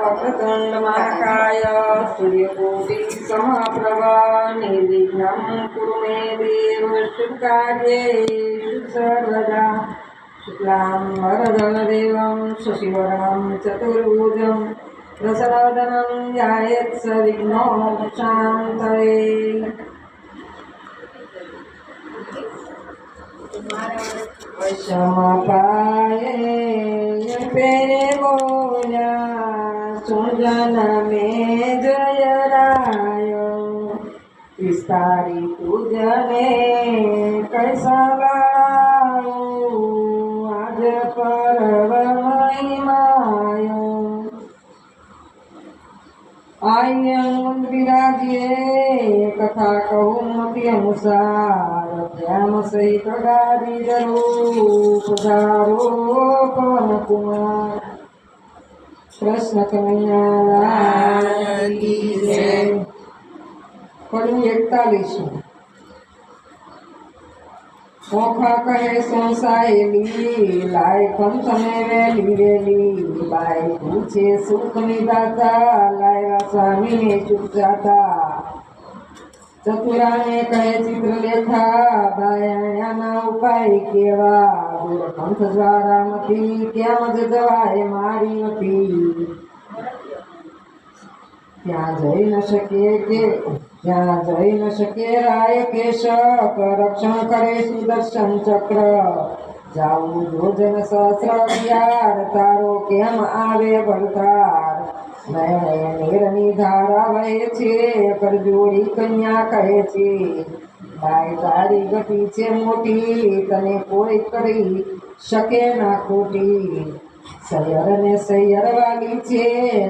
वक्रतुंड महाकाय सूर्यकोटि समप्रभा निर्विघ्नं कुरु मे देव शुभकार्येषु सर्वदा शुक्लां वरदं देवं शशिवर्णं चतुर्भुजं प्रसादनं ध्यायेत् सर्वविघ्नोपशान्तये। क्षमापाये पेरे बोला सुजन में जय राय विस्तारी पूजने कैसा गायो आज पर्व महिमायो आयं विराजिए कथा कहूँ मति अनुसार श्याम सहित गादी रूप धारो पवन कुमार कृष्ण कन्हैया पढ़ू 41। ओखा कहे सोसायली लाय पंथ में वेली वेली बाई पूछे सुख निदाता लाया स्वामी ने चुप जाता चतुरा ने कहे चित्र लेखा बाया उपाय केवा दूर पंथ द्वारा मती क्या मज जवाए मारी मती ત્યાં જઈ ન શકે રાય કેશક રક્ષણ કરે સુદર્શન ચક્ર જાવું જોજન સહસ્ર અગિયાર તારો કેમ આવે ભરતાર નયન નીરની ધારા વહે છે પર જોડી કન્યા કહે છે ભાઈ તારી ગતિ છે મોટી તને કોઈ કરી શકે ના ખોટી સૈયર ને સૈયર વાલી છે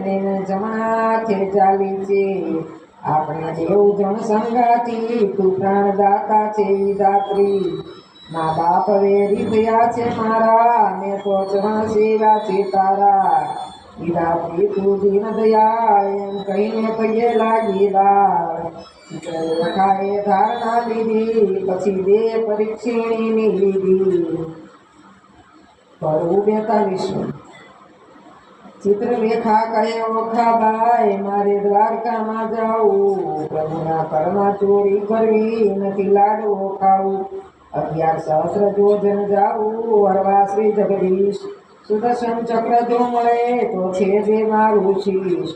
ને જમણાથે ચાલી છે આપણે દેવ જણ સંગાતી તું પ્રાણદાતા છે દાત્રી મા બાપ વેરી થયા છે મારા ને તો ચરણ સેવા છે તારા દાત્રી તું દીન દયાળ એમ કહીને પગે લાગી લાળ ચિત્રલેખાએ ધારણા લીધી પછી બે પરીક્ષિણીની લીધી પડવું 42। ચિત્રલેખા કહે ઓખા બાઈ મારે દ્વારકામાં જાવું પ્રભુના ઘરમાં ચોરી કરવી નથી લાડવો ખાવું 11 સહસ્ર જોજન જાવું વરવા શ્રી જગદીશ સુદર્શન ચક્ર જો મળે તો છે જે મારું શીશ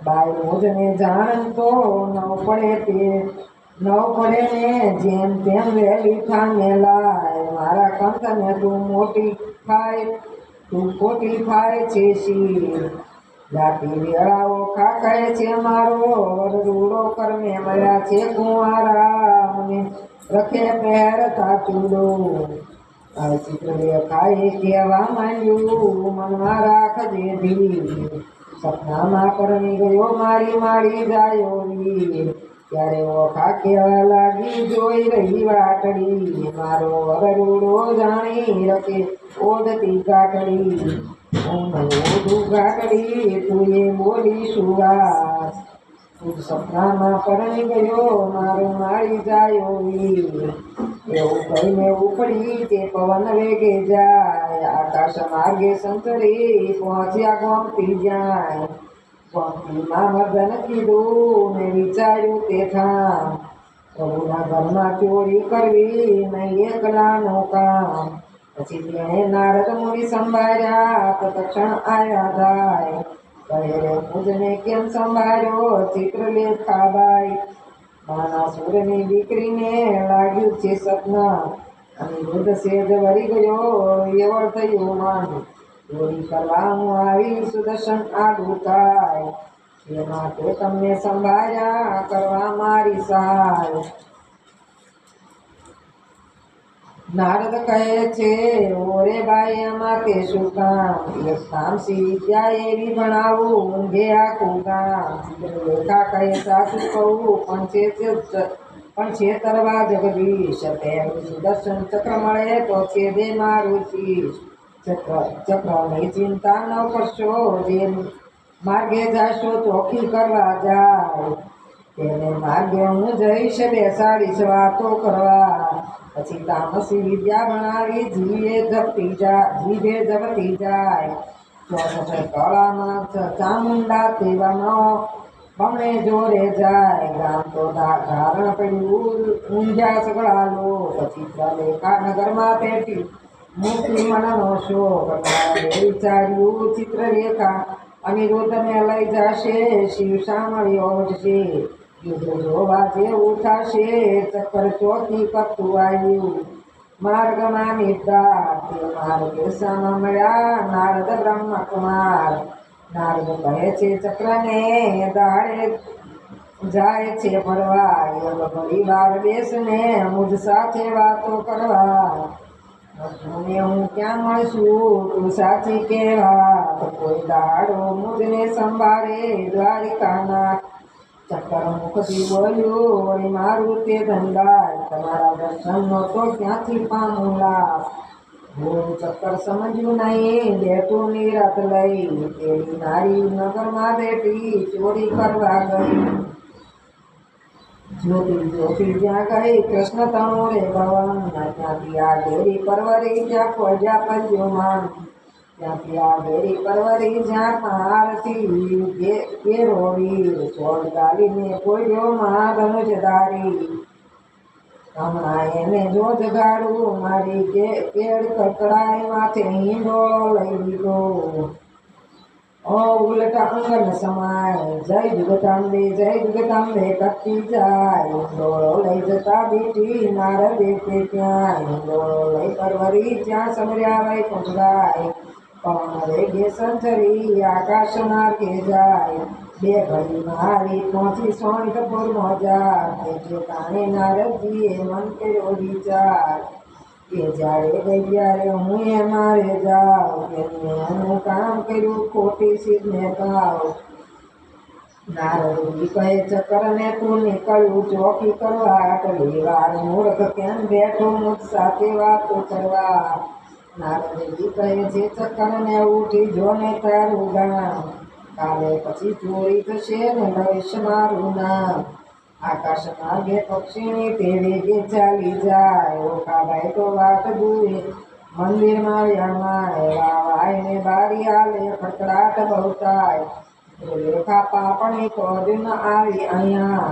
બાઈ મોજને જાણ તો ન પડે ને જેમ તેમ વહેલી થાને લાય મારા કંઠને તું મોટી થાય તું ખોટી થાય છે શીર જાતિ વેળાઓ ખા કહે છે મારો વરરૂડો કરમે મળ્યા છે કુંવારા મને રખે પહેરતા ચૂડો ચિત્રલેખાએ કહેવા માંડ્યું મનમાં રાખજે ધીર સપનામાં પરણી ગયો મારી મારી જાયો વીર ત્યારે ઓખા કહેવા લાગી જોઈ રહી વાટડી મારો વરરૂડો જાણી રખે ઓઢતી ગાટડી ઓઢું ગાટડી તું એ બોલી સુવાસ તું સપનામાં પરણી ગયો મારો મારી જાયો વીર એવું કહીને ઉપડી તે પવન વેગે જાય આકાશ માર્ગે સંતરી પહોંચ્યા ગોમતી જાય ગોમતીમાં મર્દન કીધું ને વિચાર્યું તે થામ પ્રભુના ઘરમાં ચોરી કરવી નહીં એકલાનો કામ પછી તેણે નારદ મુનિ સંભાળ્યા તો તક્ષણ આવ્યા થાય કહે રે મુજને કેમ સંભાળ્યો ચિત્રલેખા બાઈ બાનાસુરની દીકરીને લાગ્યું છે સપના અને વૃદ્ધ સેજ વળી ગયો એવો થયો માંડ ચોરી કરવા હું આવી સુદર્શન આગું થાય એ માટે તમને સંભાળ્યા કરવા મારી સહાય નારદ કહે છે ઓરે બાઈ આમાં તે શું કામ કામ વિદ્યા એવી ભણાવું ઊંઘે આખું ગામ લેખા કહે સાચું કહું પણ છેતરવા જગદીશ તેમ સુદર્શન ચક્ર મળે તો છે દે મારું શીશ ચક્રની ચિંતા ન કરશો જે માર્ગે જાશો ચોખી કરવા જાય તેને માર્ગે હું જઈશ બેસાડીશ વાતો કરવા પછી તામસી વિદ્યા ભણાવી જીભે જપતી જાય. ચોસઠ કળામાં ચામુંડા તેવાનો બમણે જોડે જાય. ગામ તો ધારણ પડ્યું ઊંઝા સગળાલો. પછી લેખા નગરમાં પેટી મુક્તિ મનનો શોક. વિચાર્યું ચિત્રલેખા અનિરુદ્ધને લઈ જશે. શિવ સાંભળ્યો છે યુદ્ધ જોવા જેવું થશે. ચક્કર ચોથી કપતું આવ્યું માર્ગમાં નિર્ધાર. તે માર્ગે સામા મળ્યા નારદ બ્રહ્મકુમાર. નારદ કહે છે ચક્રને દાડે જાય છે ફરવા. એમ ઘણી વાર બેસને મુજ સાથે વાતો કરવા. મને હું ક્યાં મળશું તું સાચી કહેવા. કોઈ દાડો મુજને સંભાળે દ્વારિકાના. ચક્કર મુખથી બોલ્યું વળી મારું તે ધંધાય. તમારા દર્શનનો તો ક્યાંથી પામું લાભ. હું ચક્કર સમજ્યું નહીં બેઠું નિરાત લઈ. તેડી નારી નગરમાં બેઠી ચોરી કરવા ગઈ. જ્યોતિ જ્યાં ગઈ કૃષ્ણ તણોરે ભવન. ત્યાંથી આ ઘેરી પરવરી જ્યાં ખોજ્યા પદ્યોમાન. ત્યાંથી આ ઘેરી પરવરી જ્યાં આરતી ઘેરો વીર. છોડ ગાલીને ખોજ્યો મહાધનુષધારી. હમણાં એને જો જગાડું મારી કેળ કકડાઈ માથે હિંડોળો લઈ લીધો. ઉલટા અંગન સમાય જય જગદાંબે કરતી જાય. હિંડોળો લઈ જતા બેઠી નારદે તે ત્યાં. હિંડોળો લઈ પરવરી જ્યાં સમર્યા વૈકુંઠ ગાય. પવન વેગે સંચરી આકાશ માર્ગે જાય. બે ઘડીમાં આવી પહોંચી સોનકપુરમાં જાય. તે કાણે નારદજીએ મન કર્યો વિચાર કે જ્યારે ગઈ ત્યારે હું એ મારે જાઉં. એમને એનું કામ કર્યું ખોટી સિદ્ધને ભાવ. નારદજી કહે ચક્કરને તું નીકળ્યું ચોકી કરવા. આટલી વાર મૂર્ખ કેમ બેઠો મુજ સાથે વાતો કરવા. નારદજી કહે છે ચક્કરને ઉઠી જો ને તારું ગામ. કાલે પછી ચોરી થશે ને લઈશ મારું નામ. આકાશ માર્ગે પક્ષીની તે વેગે ચાલી જાય. ઓખાભાઈ તો વાટ જુએ મંદિરમાં વ્યામાય. વાયને બારી આલે ખકડાટ બહુ થાય. ચિત્રલેખા પાપણી કોજ ન આવી અહીંયા.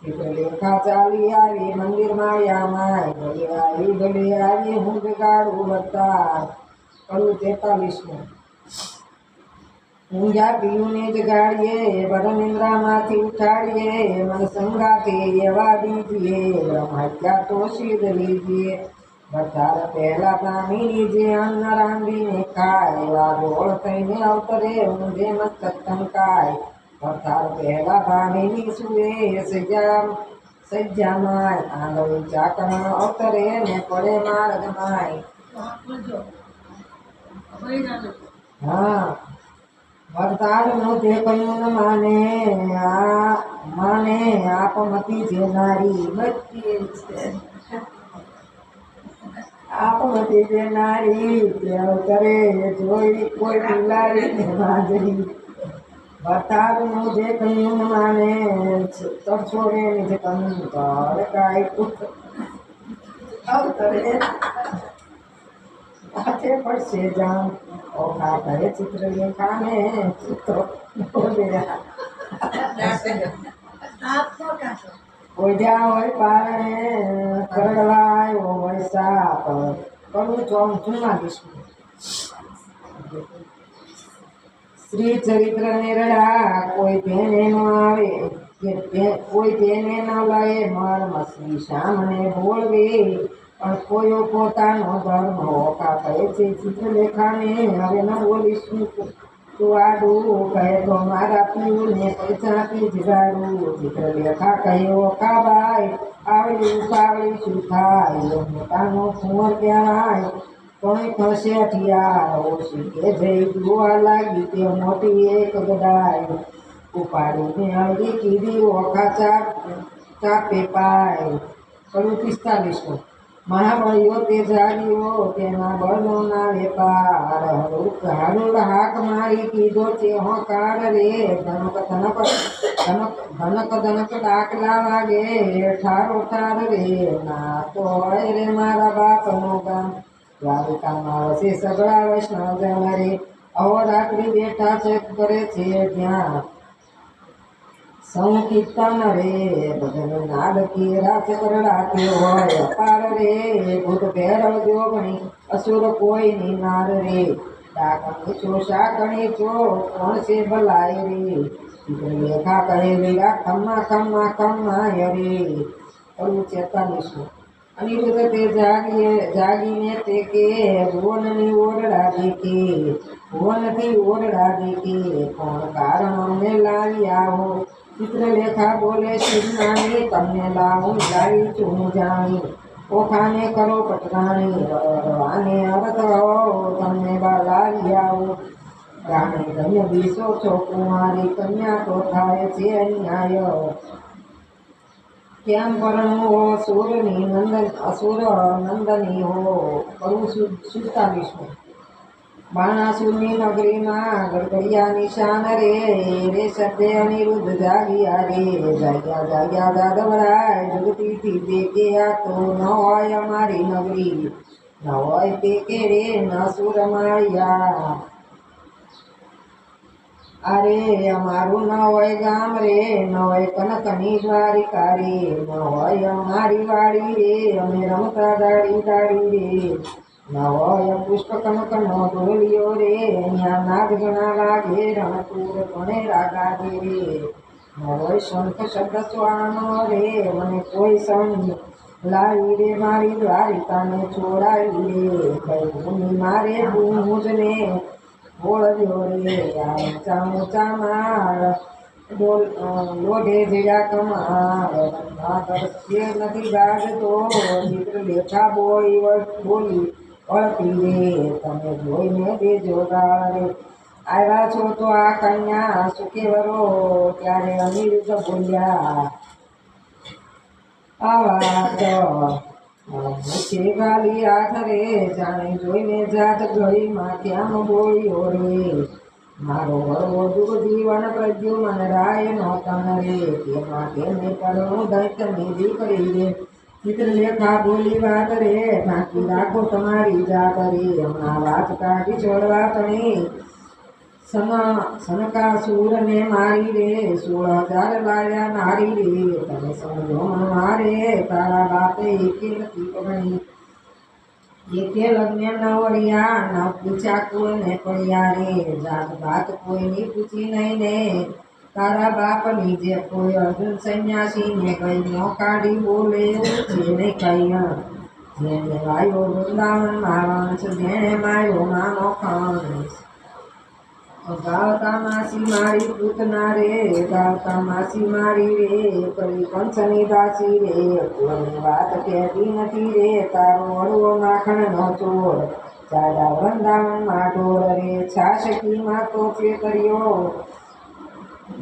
ચિત્રલેખા ચાલી આવી મંદિરમાં વ્યામાય. ઘડી આવી હું જગાડું બધા. કડું 43. ઊંઝા પિયુને જગાડીએ બરનિંદ્રામાંથી ઉઠાડીએ. મન સંગાથી એવા દીજીએ બ્રહ્મહત્યા તો સિદ્ધ લીજીએ. વધાર પહેલા બ્રાહ્મીની જે અન્ન રાંધીને ખાય. એવા ગોળ થઈને અવતરે ઊંધે મસ્તક ટંકાય. વધાર પહેલા બ્રાહ્મીની સુએ સજ્જામાય. આંગળી ચાકણ અવતરે ને પડે માર્ગમાય. હા વરતાલનું તે કયું ન માને આપમતી જે નારી. આપમતી જે નારી કરે જોઈ કોઈ પિલારી હાજરી. વરતાલનું જે કયું ન માને તરછોડે નિજ કંકર કાય પુત્ર અવતરે હાથે પડશે જામ. ઓખા કહે ચિત્રલેખાને ચિત્રો બોલ્યા. ઓઢ્યા હોય પારણે કરડવાયો હોય સાપ. કડું 44. શ્રી ચરિત્ર નિરડા કોઈ તેને ન આવે. કોઈ તેને ન લયે મર્મ. શ્રી શ્યામને બોલવે પણ કોયો પોતાનો ધર્મ. ઓખા કહે છે ચિત્રલેખાને હવે ન બોલીશ તું આડું. કહે તો મારા પીયુને પૈસાથી જગાડું. ચિત્રલેખા કહે ઓખાભાઈ આવડી ઉપાવળી શું થાય. મોટાનો કુંવર કહેવાય પણ થશે અઠિયાર. ઓછી કે જઈ જોવા લાગી તે મોટી એક ગદાય. ઉપાડીને હળવી કીધી ઓખા ચાપે પાય. કડું 45. મહાબળીઓ તે જાગ્યો તેના બળના વેપાર હાડુડ હાક મારી કીધો તે હોકાર રે ધનક ધનક ધનક ધનક ધનક ડાકલા વાગે ઠારો ઠાર રે ના તો હોય રે મારા બાપનું ગામ દ્વારિકામાં વસે સગળા વૈષ્ણવ જન રે અહોરાત્રિ બેઠા છે કરે છે ત્યાં સંકીર્તન રે ભજન નાદ કેરા ચકરડાતી હોય અપાર રે ભૂત ભૈરવ જોગણી અસુર કોઈ ની નાર રે ડાકણી છો શાકણી છો કોણ છે ભલાય રે લેખા કહે વીરા ખમ્મા ખમ્મા ખમ્મા રે કરું 46 અનિરુદ્ધ તે જાગીને તે કે ભુવનની ઓરડા દેખે ભુવનથી ઓરડા દેખે કોણ કારણ અમને લાવી આવો ચિત્રલેખા બોલે શિવનાની તમને લાવું લાવી છું જાણી ઓખાને કરો પટરાણી રવાને અર્થ હો તમને લાવી આવો રાણી ધન્ય બીસો છો કુમારી કન્યા તો થાય છે અન્યાય કેમ પરણું હો સુરની નંદન અસુર નંદની હો કરું 47 બાણાસુરની નગરીમાં ગડગડિયા નિશાન રે રે શબ્દે અનિરુદ્ધ જાગ્યા રે જાગ્યા જાગ્યા જાદવરાય જગતીથી દેખે આ તો ન હોય અમારી નગરી ન હોય તે કે રે ન સુર માળિયા અરે અમારું ન હોય ગામ રે ન હોય કનકની દ્વારિકા રે ન હોય અમારી વાડી રે અમે રમતા દાડી દાડી રે ન હોય પુષ્પ કનકનો ઢોલિયો રે અહીંયા નાગ જણા લાગે રણપુર કોણે રાગાજે રે ન હોય શંખ શબ્દ સ્વાનો રે મને કોઈ સંગ લાવી રે મારી દ્વારિકાને છોડાવી રે કઈ ભૂમિ મારે હું જ ને બોળવ્યો રે આ ઊંચા ઊંચા માળ લોઢે જયા કમાર દર્શ્ય નથી ગાજતો ચિત્રલેખા બોલી વળતી રે તમે જોઈને દેજો ગાળ રે આવ્યા છો તો આ કન્યા સુખે વરો ત્યારે અનિરુદ્ધ બોલ્યા આવા મુખે ગાલી હાથ રે જાણે જોઈને જાત ઘડીમાં ત્યાં બોલ્યો રે મારો વડવો દુઃખ જીવન પ્રદ્યુમન રાય નો તન રે તેમાં તેને કરણું દૈત્યની દીકરી રે ચિત્રલેખા બોલી વાત રે ઢાંકી રાખો તમારી જાત રે હમણાં વાત કાઢી છોડવા તણી સનકાસુરને મારી રે 16,000 લાવ્યા નારી રે તમે સમજો મારે તારા બાપે એકે નથી પગણી એકે લગ્ન ન વળ્યા ન પૂછા કોઈને પડ્યા રે જાત ભાત કોઈની પૂછી નહીં ને તારા બાપની જે કોઈ અર્જુન સંન્યાસી ને કઈ ન કાઢી બોલે એવું છે ને કઈ જેને વાયો વૃંદાવન માવંશ જેને માયો માનો ખંશ ગાવતા માસી મારી પૂતના રે ગાવતા માસી મારી રે કરી કંસની દાસી રે કોઈની વાત કહેતી નથી રે તારો વડવો માખણનો ચોર ચાડા વૃંદાવનમાં ઢોર રે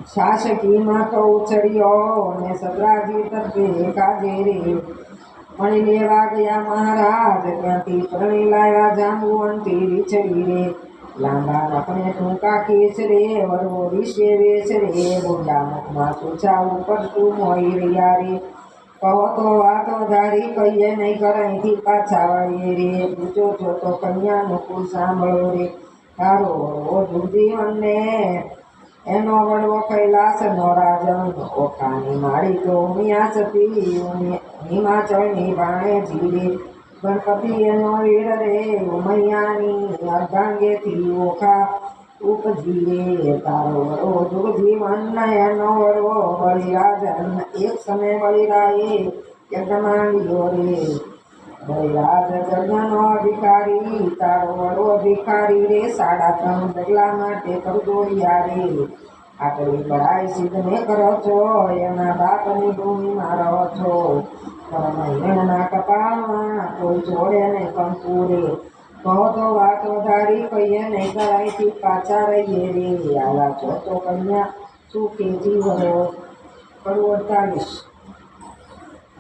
શાસકીમાં તો ઉછળ્યો ને સગરાજી તરફે કાજે રે મણી લેવા ગયા મહારાજ ત્યાંથી પરણી લાવ્યા જાંબુવંતી રીછડી રે લાંબા નખને ટૂંકા કેસ રે વડવો વિશે વેશ રે ગુંડા મુખમાં સૂચા ઉપર તું મોઈ રહ્યા રે કહો તો વાતો ધારી કહીએ નહીં કરાઈથી પાછા વળીએ રે પૂછો છો તો કન્યાનું કુલ સાંભળો રે તારો વડવો દુર્જીવનને એનો વડવો કૈલાસનો રાજન ઓખાની માળી તો ઉમિયા સતી હિમાચળની ભાણેજી રે ગણપતિ એનો વીર રે ઉમૈયાની અર્ધાંગેથી ઓખા ઉપજી રે તારો વડવો દુર્જીવન એનો વડવો બળિરાજન એક સમય બળિરાએ યજ્ઞ માંડ્યો રે બળિરાજ યજ્ઞનો અધિકારી તારો વડવો ભિખારી રે 3.5 ડગલા માટે કરદોડિયા રે આટલી બળાઈ સિદ્ધ ને કરો છો એના બાપની ભૂમિમાં રહો છો હિરણના કપાળમાં કોઈ જોડે ને કંકુ રે કહો તો વાત વધારી કહીએ નહીં કરાઈથી પાછા રહીએ રે આવા છો તો કન્યા સુખે જીવરો કરું 48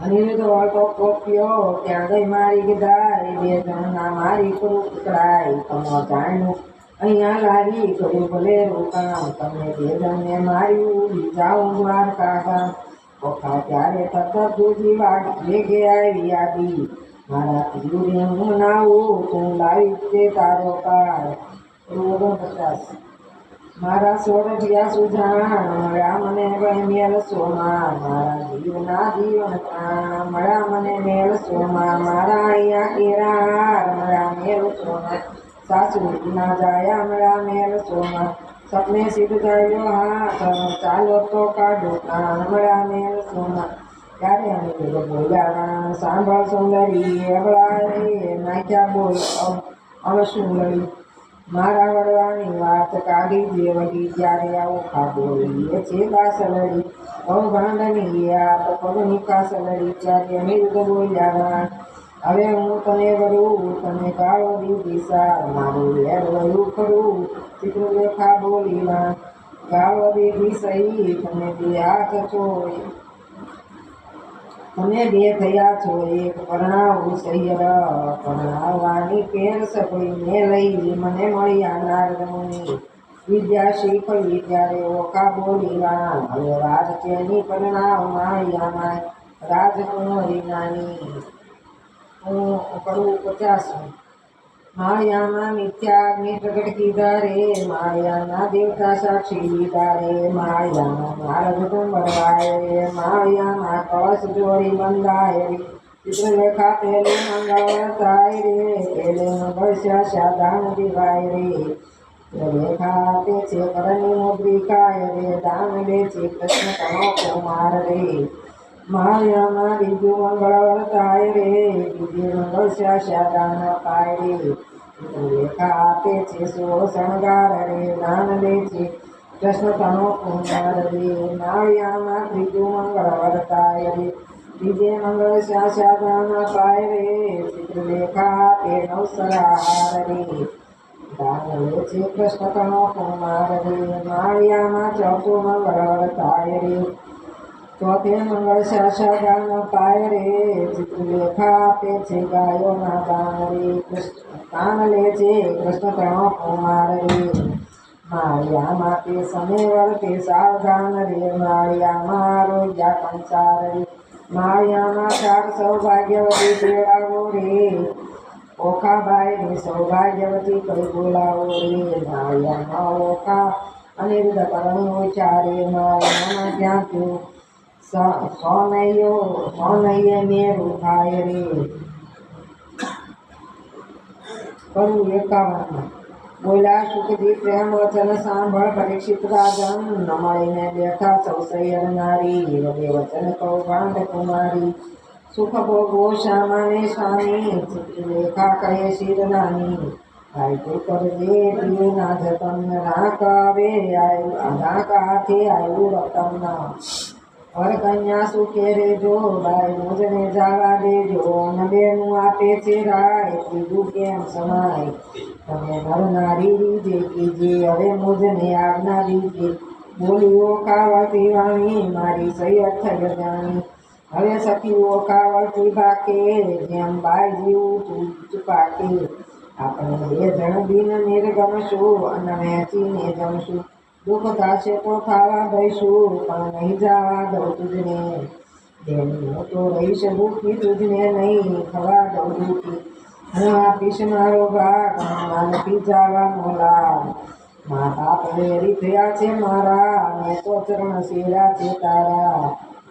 અનિરુદ્ધ વળતો કોપ્યો ત્યાં ગઈ મારી ગદાય બે જણના મારી કરું પકડાય તમો જાણ્યું અહીંયા લાવી કર્યું ભલે રોકાણ તમે બે જણને માર્યું જાઉં દ્વારકા ગામ ઓખા ત્યારે તરત દૂધી વાડી ભેગે આવી યાદી મારા પિયુને હું નાવું તું લાવી તે તારો કાર 49 મારા સોરઠિયા સુજાણ મળ્યા મને મેલ સોમાં મારા જીવના જીવન પ્રાણ મળ્યા મને મેલ સોમાં મારા અહીંયા કેરાર મળ્યા મેલ સોમાં સાસુ ના જાયા મળ્યા મેલ સોમાં સપને સિદ્ધ થયો હા ચાલો તો કાઢો પ્રાણ મળ્યા મેલ સોમાં ત્યારે અમે બધો બોલ્યા સાંભળ સુંદરી અવળા રે નાખ્યા બોલ હવે શું લડી મારા વડવાની વાત કાઢી દેવડી જ્યારે આવો ખાધો એ છે કાસલડી ભાંડની આ તો પગની કાસલડી ત્યારે અનિરુદ્ધ બોલ્યા હવે હું તને વળું તને કાળો દીધી સાર મારું લેર વળું ખરું ચિત્રલેખા બોલી કાળો દીધી સહી તમે બે હાથ છો તમે બે થયા છો એક પરણાવું સૈયર પરણાવવાની પેર સપડીને લઈ મને મળ્યા નારદ મુનિ વિદ્યા શીખવી ત્યારે ઓકા બોલીલા હવે રાજ તેની પરણાવ માળિયામાં રાજકુંવરી નાની હું કરું 50 માળિયામાં મિથ્યાગ્નિ પ્રગટ કીધા રે માળિયાના દેવતા સાક્ષી લીધા રે માળિયામાં નારદ ભરવાય રે માળિયામાં કળશ જોડી બંધાય રે ચિત્રલેખા પેલે મંગળ થાય રે પેલે મંગળ શાદાન દિવાય રે ચિત્રલેખા તે છે કરની મુદ્રિકાય રે દાન લે છે કૃષ્ણ તનો કુમાર રે માળિયામાં બીજું મંગળ થાય રે બીજું મંગળ શાદાન પાય રે લેખા આપે છે સો શણગાર રે દાન લે છે કૃષ્ણ તનો કુમાર રે માળિયામાં ત્રીજું મંગળ વર્તાય રે ત્રીજે મંગળ શાદાન પાય રે ચિત્રલેખા આપે નવસરાહાર રે દાન લે છે કૃષ્ણ તનો કુમાર રે માળિયામાં ચોથું મંગળ વર્તાય રે ચોથે મંગળ શાદાન પાય રે ચિત્રલેખા આપે છે ગાયોના દાન રે દાન લે છે કૃષ્ણ તણો કુમાર રે માળિયામાં તે સમેવર તે સાવધાન રે માળિયામાં રોગ્યા કંસાર રે માળિયામાં 4 સૌભાગ્યવતી તેડાવો રે ઓખાબાઈ ને સૌભાગ્યવતી કઈ બોલાવો રે માળિયામાં ઓખા અનિરુદ્ધ પરણ્યો ચારે માળિયામાં ત્યાં તું સોનૈયે મેરું થાય રે કરું 51 બોલ્યા સુખજી પ્રેમ વચન સાંભળ પરીક્ષિત રાજન ન મળીને બેઠા સૌ સૈયર નારી વડે વચન કૌભાંડ કુમારી સુખ ભોગવો શ્યામાને સ્વામી ચિત્રલેખા કહે શિર નાની ભાઈ તું કરજે પ્રિય ના જતન નાક આવે નાક હાથે આવ્યું રતન વરકન્યા સુખે રેજો બાઈ મુજને જાવા દેજો નબેનું આપે છે રાય ત્રીજું કેમ સમાય તમે નર નારી રીજે કીજે હવે મુજને આજ્ઞા દીજે બોલીઓ કાવતી વાણી મારી સૈયદ થઈ જાણી હવે સખીઓ કાવતી બાકે જેમ બાઈ જીવું તું ચુપાકે આપણે બે જણ દિન નિર્ગમશું અને વહેંચીને જમશું દુઃખ થશે તો ખાવા દઈશું પણ નહીં જવા દઉં તુજને હું તો રહીશ દુઃખી તુજને નહીં ખવા દઉં દુઃખી હું આપીશ મારો ભાગ નથી જવાનો લાભ મા બાપ વેરી થયા છે મારા મેં તો ચરણ શેરા છે તારા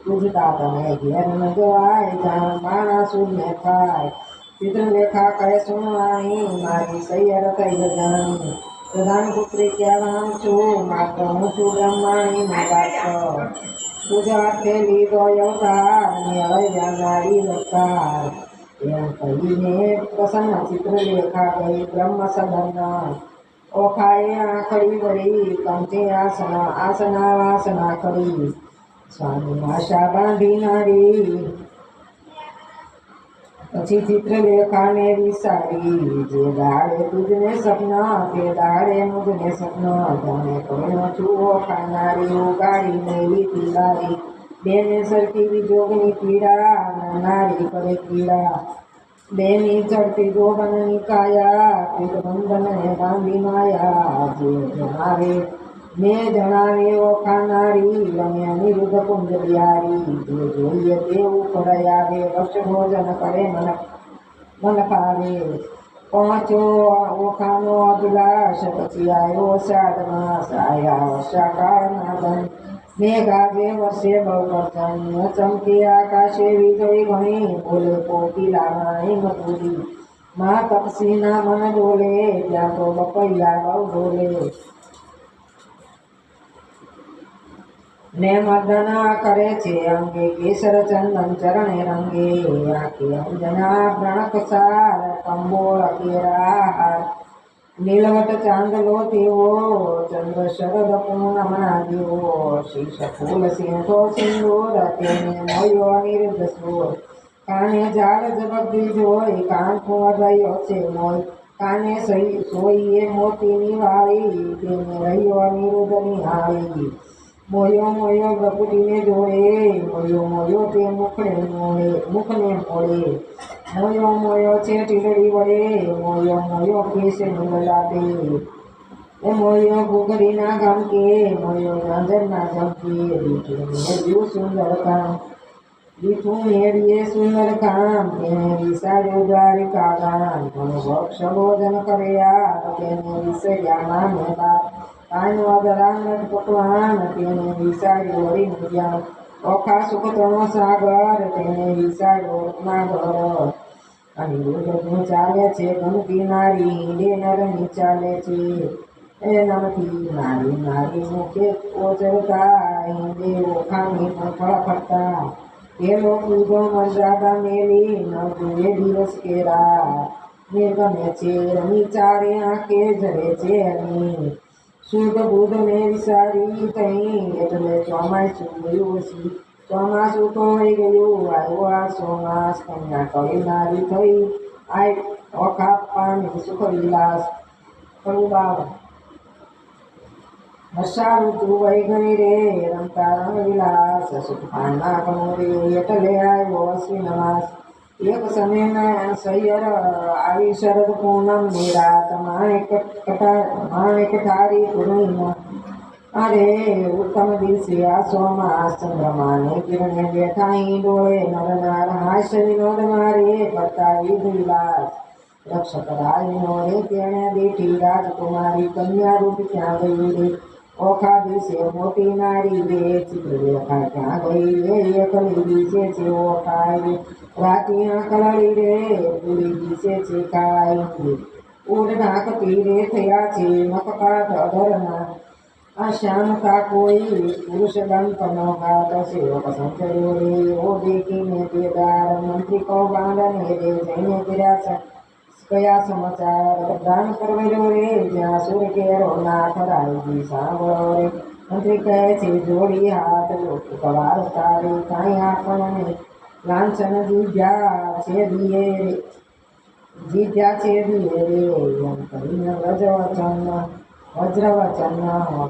પૂજતા તને ઘેર ન જવાય જાણ માણસ ને થાય ચિત્રલેખા કહે સુનવાણી મારી સૈયર થઈ જાણી પ્રધાન પુત્રી કહેવામ છું માત્ર હું છું બ્રહ્માણી નો પાત્ર પૂજા લીધો અવતાર ને હવે જાનારી વકાર એમ કહીને પ્રસન્ન ચિત્રલેખા ગઈ બ્રહ્મ સદન ઓખાએ આખડી વળી કંઠે આસના વાસના કરી સ્વામી આશા બાંધી નારી પછી ચિત્રલેખાને વિસારી જે દાડે તુજને સપના તે દાડે મુજને સપના જાણે કોઈનો છુઓ ખાનારી ઉગાડી મેલી તિલારી બેને સરખી વિજોગની પીડા નારી કરે પીડા બેની ચડતી જોગનની કાયા પીઠ બંધને બાંધી માયા જે જણાવે મેં જણાવે ઓખાનારી અને અનિરુદ્ધ કુંજ બિહારી જે જોઈએ તેવું કરાય આવે રક્ષ ભોજન કરે મન ફાવે પહોંચો ઓખાનો અભિલાષ પછી આવ્યો અષાઢ માસ આયા વર્ષાકાળના ધન મેઘાજે વર્ષે બહુકર્તન ચમકે આકાશે વીજળી ઘણી બોલે કોકિલા રાણી મધુરી માં તપસીના મન ડોલે ત્યાં તો બપૈયા બહુ ડોલે ને મર્દના કરે છે અંગે કેસર ચંદન ચરણે રંગે આખે અંજના વ્રણકસાર કંબોળ કેરા નીલવટ ચાંદલો તેવો ચંદ્ર શરદ પૂર્ણમના દેવો શીશ ફૂલ સિંહો સિંદૂર તેને મોયો અનિરુદ્ધ સૂર કાને ઝાડ ઝબકતી જોઈ કાન રહ્યો છે મોય કાને સોઈએ મોતીની વાળી તેને રહ્યો અનિરુદ્ધ નિહાળી મોયો મોયો પ્રકૃતિને જોડે મોયો તે મુખને મોડે મોયો મોયો છે ટીલડી વડે મોયો કેસે ગુલાબે એ મોયો ઘૂઘરીના ગમકે મોયો નાંદરના જમકે દીઠું સુંદર કામ દીઠું મેળીએ સુંદર કામ તેને વિસાર્યો દ્વારિકા ગામ પણ વક્ષ ભોજન કર્યા તેને વિસર્યા માને બાપ કાનો અદરામૃત પકવાન તેને વિસાર્યો હરિનું ઓખા સુખતનો સાગર તેને વિસાર્યો રત્નાગર અનિરુદ્ધનું ચાલે છે ગમતી નારી બે નરની ચાલે છે એ નમથી નારી મુખે ઓચરતા હિંદે ઓખાની પણ ફળફળતા પેલો કૂદો મર્યાદા મેલી ન જુએ દિવસ કેરા નિર્ગમે છે રમી ચારે આંખે જરે છે અની શુદ્ધ બુદ્ધ ને વિસારી તઈ એટલે ચોમાસું ગયું ઓછી ચોમાસું તો થઈ ગયું આવ્યો આ ચોમાસ કન્યા કળી નારી થઈ આય ઓખા પાણી સુખ વિલાસ કરુબાવ વર્ષા ઋતુ વહી ગઈ રે રમતા રંગ વિલાસ સુખ પાના કમો રે એટલે આવ્યો અશ્વિન માસ એક સમયના સૈયર આવી શરદ પૂનમ ની રાત માણેક ઠારી પૂર્ણિમા અરે ઉત્તમ દિવસે આ ચોમાસ ચંદ્રમાને કિરણે બેઠા ડોળે નરનાર હાસ્ય વિનોદ મારે બતાવી વિલાસ રક્ષક રાયનો રે તેણે બેઠી રાજકુમારી કન્યા રૂપ ક્યાં ગયું રે ઓખા દિવસે મોટી નારી રે ચિત્ર દેખાય ક્યાં ગઈ રે એકલી દિવસે છે ઓખાય રાતી આંખ લડી રે પૂરી દિવસે છે કાય ઉડ ઢાંકતી રે થયા છે મકપાટ અધરના આ શ્યામતા કોઈ પુરુષ દંતનો ઘાત સેવક સંચર્યો રે ઓ દેખીને તેદાર મંત્રી કૌભાંડને રે જઈને કયા સમાચાર દાન કરવેલો રે જ્યાં સુર કેરો નાથ રાયજી સાંભળો રે મંત્રી કહે છે જોડી હાથ લોકો કવાર તારે કાંઈ આપણને લાંછન જીજ્યા છે દિયે રે એમ કરીને વજ્રવચન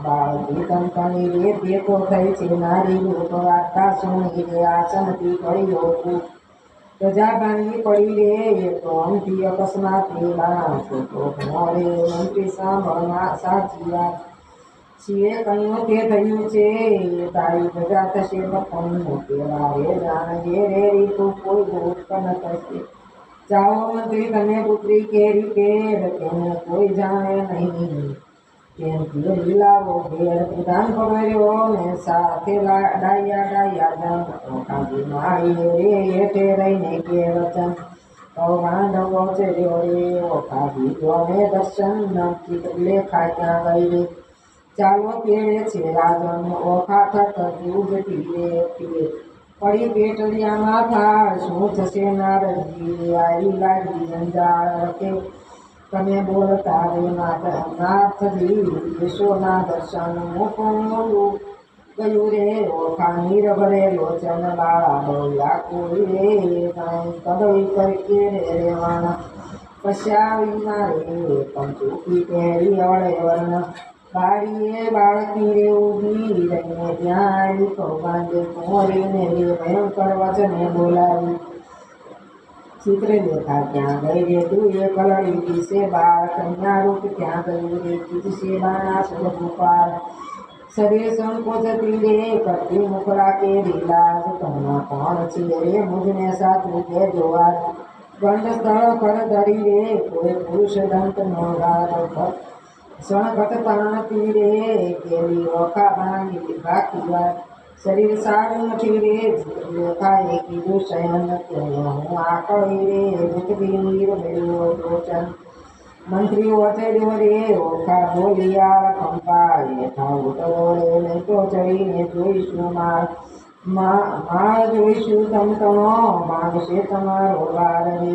બાળકી કંકણી રે ભેગો થઈ છે નારી રૂપ વાર્તા સુણી રે આસનથી પડી હોતું પ્રજા ભાંગી પડી રે એ તો અમથી અકસ્માત રે મંત્રી સાંભળમાં સાચી વાત શિવે કહ્યું તે થયું છે તારી પ્રજા થશે બપન કેવા રે જાણજે રે રીતું કોઈ ઉત્પન્ન થશે જાઓ મંત્રી તમે પુત્રી કેરી કેર તેને કોઈ જાણે નહીં તેમ લીલાવો ઘેર પ્રધાન પકડ્યો ને સાથે ડાયા કાંદી મારી રે હેઠે રહીને કે વચન કૌભાંડવો છે રે ઓખાદી જોને દર્શન નમથી લેખાય ક્યાં ગઈ રે ચાલો કેળે છે રાજન ઓખા થત દૂધ પીએ પડી પેટડિયામાં થાય શું થશે નારદજી આવી લાગી જંજાળ રખે તમે બોલતા રે નાથજી યશોના દર્શન મોટું ગયું રે ઓખા નીર ભરે લોચન બાળા બોલ્યા કોઈ રે કાંઈ કદવી કરકે રે રેવાના પશ્યા વિના રે પંચુકી પહેરી અવળે વર્ણ બાળીએ બાળકી રે ઊભી રહીને ત્યાં આવી કૌભાંડે કુંવરીને રે ભયંકર વચને બોલાવી. ચિત્ર દેખા ક્યાં ગઈ રે તું એ કલડી દિશે બાળ કન્યા રૂપ ક્યાં ગયું રે તુજસે બાણા સુર ગોપાલ. શરીર સંકોચતી રે કરતી મુખરા કે રીલાજ કન્યા કોણ છે રે મુજને સાચું કે જોવા. ગંડ સ્થળ કર ધરી રે કોઈ પુરુષ દંત નો રાજ સણગત તાણતી રે કેવી ઓખા ભાંગી બાકી વાત. શરીર સારું નથી રે દેખાય કીધું શયન હું આકળી રે રૂકતી નીર મેળવ્યો લોચન. મંત્રી ઓચર્યો રે ઓખા બોલિયા કંપાય ઉતરો રે નહીં તો ચડીને જોઈશું માળ જોઈશું તમતણો માંગશે તમારો વાર રે.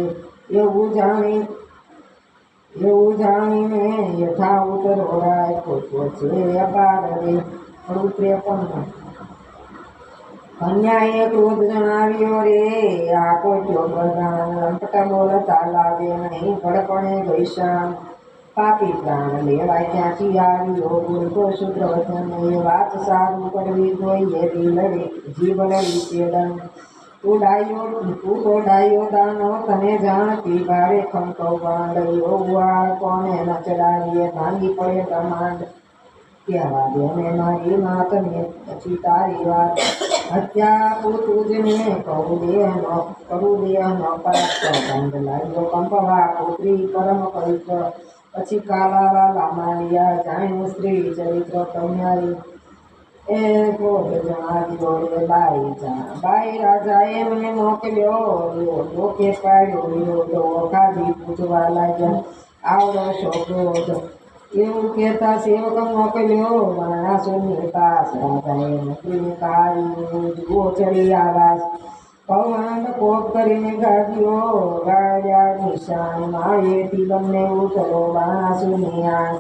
એવું જાણીને યથા ઉતરો રાય છે અપાર રે. 53 કન્યાએ ક્રોધ જણાવ્યો રે આ કોટ્યો પ્રધાન લંપટ બોલતા લાગે નહીં ભડપણે ગઈશાન. પાપી પ્રાણ લેવાય ક્યાંથી આવ્યો બોલતો શુદ્ર વચન એ વાત સારું કરવી જોઈએ જીભ લડી ચેડન. તું તો ડાયો દાનો તને જાણતી ભારે ખમતો બાંડ્યો વાળ કોને ન ચડાવીએ ભાંગી પડે બ્રહ્માંડ. કહેવા દે ને મારી માતને પછી તારી વાત. હત્યા તુજને કરું દેહ નો પરાક્ત બંધ લાગ્યો કંપવા પુત્રી પરમ પવિત્ર. પછી કાલા માંડ્યા જાણ્યું સ્ત્રી ચરિત્ર કન્યારી. એ ક્રોધ જણાવ્યો રે બાઈ રાજાએ મને મોકલ્યો લોકે પાડ્યો વિરોધ ઓખાથી પૂછવા લાગ્યા આવડો શો ક્રોધ. એવું કહેતા સેવક મોકલ્યો વર્ણાસુરની પાસ. રાજાએ મંત્રીને કાઢ્યું જુઓ ચડી આવાસ. કૌભાંડ કોપ કરીને ગાળ્યા નિશાન માળીએથી બંને ઉતરો બાણાસુરની આણ.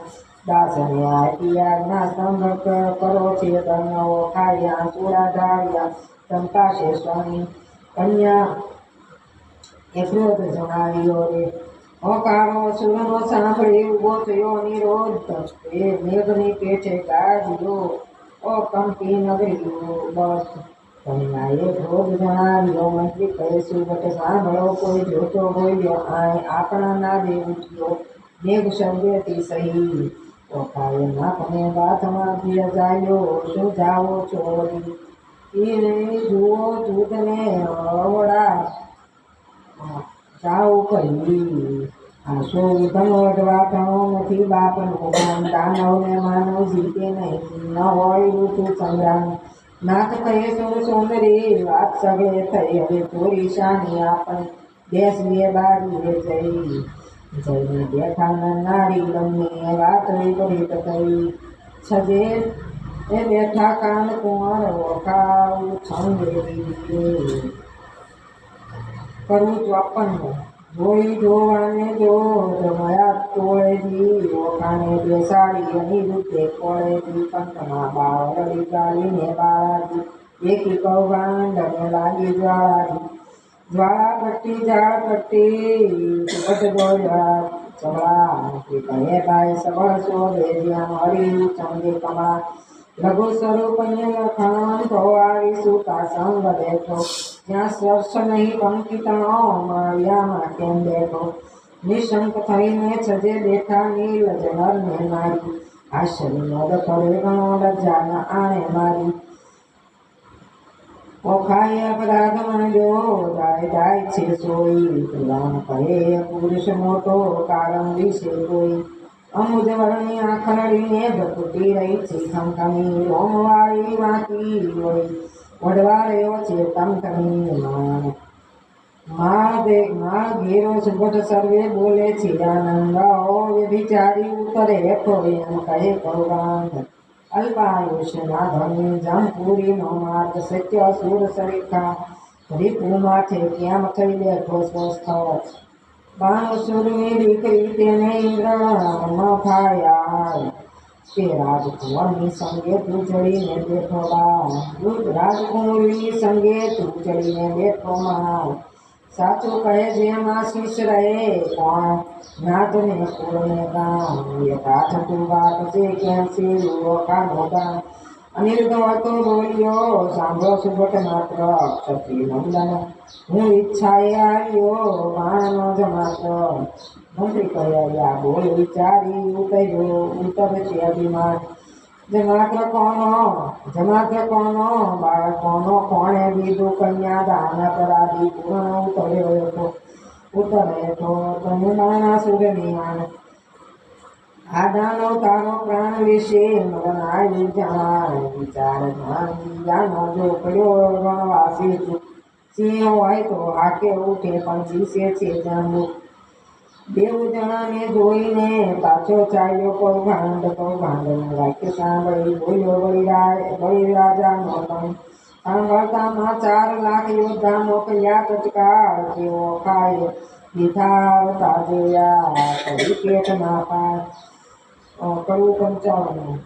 દાસને આપી આજ્ઞા સ્તંભ કરો છે ધર્મો ખાડ્યા ચૂડા ઢાળ્યા ચંપાશે સ્વામી. કન્યા એ ક્રોધ જણાવ્યો રે હકારો સુરનો સાંભળી ઉભો થયો નિરોધ. એ મેઘની પેઠે ગાજ્યો કંપી નગરી બસ. કન્યાએ ક્રોધ જણાવ્યો મંત્રી કહે સુબટ સાંભળો કોઈ જોતો બોલ્યો આપણા નાદે ઉઠ્યો મેઘ શબ્દેથી સહી. ઓખાએ નાકને બાથમાંથી અજાયો શું જાવો ચોરી. એ જુઓ જૂથને અવડા જાવ કરી. આ સો વિધનો અડવાટણો નથી બાપનું ગામ. દાનવને માનવ જીતે નહીં ન હોય ઋતુ સંગ્રામ. નાથ કહે સૌંદર્ય વાત સગળે થઈ હવે ચોરી શાની આપણે બેસીએ બારીએ જઈને બેઠા નારી બંને વાત વિપરીત થઈ. છજે એ બેઠા કાન કુંવર ઓખાવ છંગે કરવું 54 જોઈ જોવાને જો મયા તોળેજી ઓખાને બેસાડી અનિરુદ્ધે કોળેજી. કંઠમાં બાળ રડી ગાળીને બાળાજી એકી કૌભાંડને લાગી જ્વાળા પટ્ટી ઝાડ પટ્ટી સુગટ ગોળ્યા ચવળા. કહે ભાઈ સબળ શોધે જ્યાં હરી ચંગે કમળા. લઘુ સ્વરૂપ લખાણ તો આવીશું કા સંગ બેઠો જ્યાં સ્પર્શ નહીં પંક્તિ તણો માળિયામાં કેમ બેઠો. નિશંક થઈને છજે બેઠા નીલજ નર ને નારી. આશ્ચર્ય નોદ કરે ગણો લજ્જા ન આણે મારી. ઓખાએ અપરાધ માંડ્યો જાય છે સોઈ. પુરાણ કહે પુરુષ મોટો કારણ વિશે કોઈ. અમુદ વરણી આખરડીને ભટુટી રહી છે ખમખમી. રોમવાળી વાંકી હોય વડવા રહ્યો છે તમતમી. માળ ઘેરો સુગટ સર્વે બોલે છે આનંદ. વ્યભિચારી ઉતરે હેઠો એમ કહે કૌભાંડ. અલ્પાયુષ્યના ધણી જમપુરીનો માર્ગ સત્ય સુર સરીખા. રીપુ માથે કેમ થઈ બેઠો સ્વસ્થ. બાણસુરની દીકરી તેને ઇન્દ્ર ન ખાયા. તે રાજકુંવરની સંગે તું ચડીને બેઠો રાજકુંવરીની સંગે તું ચડીને બેઠો માં. સાચું કહે જેમાં શીશ રહે કોણ નાદને કુળને ગામ એક હાથ તું વાત છે કેમ છે ઓખાનો ગામ અનિરુદ્ધ હતો બોલ્યો સાંભળો સુબટ માત્ર ક્ષત્રિય મંડન હું ઈચ્છાએ આવ્યો બાણનો જ માત્ર મંત્રી કહ્યા બોલ વિચારી ઉતર છે અભિમાન જમાત્ર કોનો બાળકોનો કોણે દીધું કન્યા દાન કરાવી પૂર્ણ ઉતરે તો તમે બાણાસુરની માન આ દાનો તારો પ્રાણ વિશે મરણ આવ્યું જણાય વિચાર જાનો જો કયો વનવાસી સિંહ હોય તો હાકે ઉઠે પણ જીસે છે જાંબુ બેઉ જણાને જોઈને પાછો ચાલ્યો કોઈ ભાંડ વાક્ય સાંભળી બોલ્યો બળિરાજાનો પણ સાંભળતામાં 4 લાખ યોદ્ધા મોકલ્યા તત્કાળ તેઓ ખાય દીધા આવતા જોયા કરી પેટ ના પાય કરું પંચાવન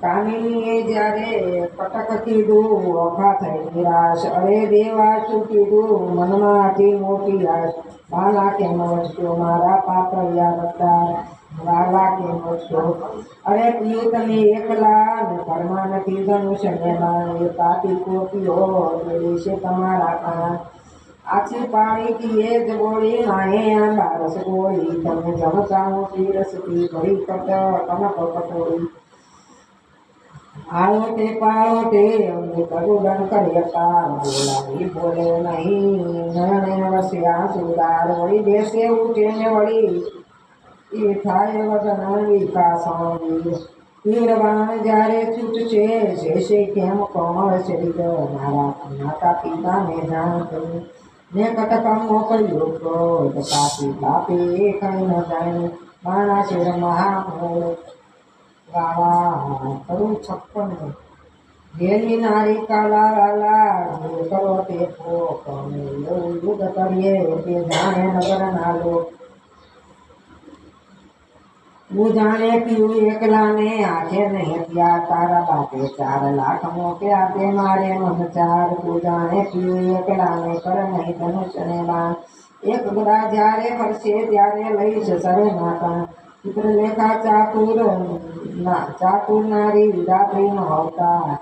કામિનીએ જ્યારે કટક કીધું ઓખા થઈ નિરાશ અરે દેવા શું કીધું મનમાં હતી મોટી આશ બાલા કેમ વળશો મારા પાતળિયા બધા બાલા કેમ વળશો અરે પિયું તમે એકલા ને ઘરમાં નથી ધનુષ્ય ને બાણ એ પાપી કોપીઓ છે તમારા કાન આછી પાણી કી એ જ બોળી માએ આંબા રસ બોળી તમે જમતા હું પીરસતી ભરી કનક કટોળી આવો તે પાળો તે અમને કરુદન કર્યતા બોલાવી બોલે નહીં નયને વસ્યા સુદાર વળી દેશે ઉઠે ને વળી એ થાય વદન વિકાસ તીર બાણ જ્યારે છૂટશે શેષે કેમ કમળ શરીર મારા માતા પિતાને જાણ કરી ને કટકમ મોકલ્યો ક્રોધ પાપી બાપે કઈ ન જાણે બાણા શેર મહામોળ ગાવા કરું 56 ઘેરી નારી કાલા લાલા જે કરો તે પોક એવું યુદ્ધ કરીએ તે જાણે નગર નાલો હું જાણે પીવું એકલાને આખે નહીં ત્યાં તારા બાપે 4 લાખ મોકલ્યા તે મારે મન 4 તું જાણે પીવું એકલાને કર નહીં ધનુષ્યને બાણ એક ગદા જ્યારે ફરશે ત્યારે લઈશ સરે નાતા ચિત્રલેખા ચાતુર નારી વિધાત્રી નો અવતાર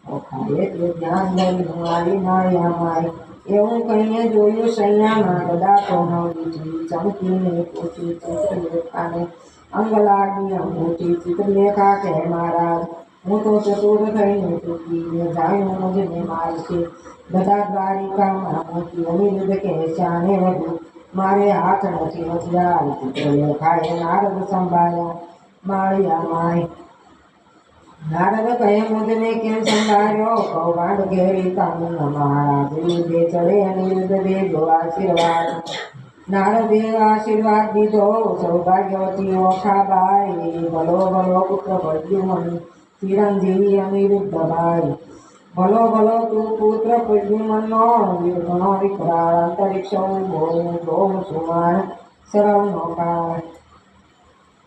ઓખાએ તે ધ્યાન દઈ મારી માળિયામાં એવું કહીને જોયું સૈયામાં ગદા તો ન બીજી ચમકીને પૂછી ચિત્રલેખાને અંગ લાગી અંગૂઠી ચિત્રલેખા કહે મહારાજ હું તો ચતુર થઈને ચૂકી જાણ્યું મુજને મારશે ગદા દ્વારિકામાં મૂકી અનિરુદ્ધ કહે શાને વધુ મારે હાથ નથી હથિયાર ચિત્રલેખાએ નારદ સંભાળ્યા માળિયામાં નારદ કહે મુજને કેમ સંભાળ્યો કૌભાંડ ઘેરી કાનૂન મહારાજ યુદ્ધે ચડે અનિરુદ્ધ દેજો આશીર્વાદ નારદે આશીર્વાદ દીધો સૌભાગ્યવતી ઓખાબાઈ ભલો ભલો પુત્ર પ્રદ્યુમન ચિરંજીવી અનિરુદ્ધભાઈ ભલો ભલો તું પુત્ર પ્રદ્યુમનનો ઘણો વિકરાળ અંતરિક્ષ બહુ સુમાન સરવનો કાળ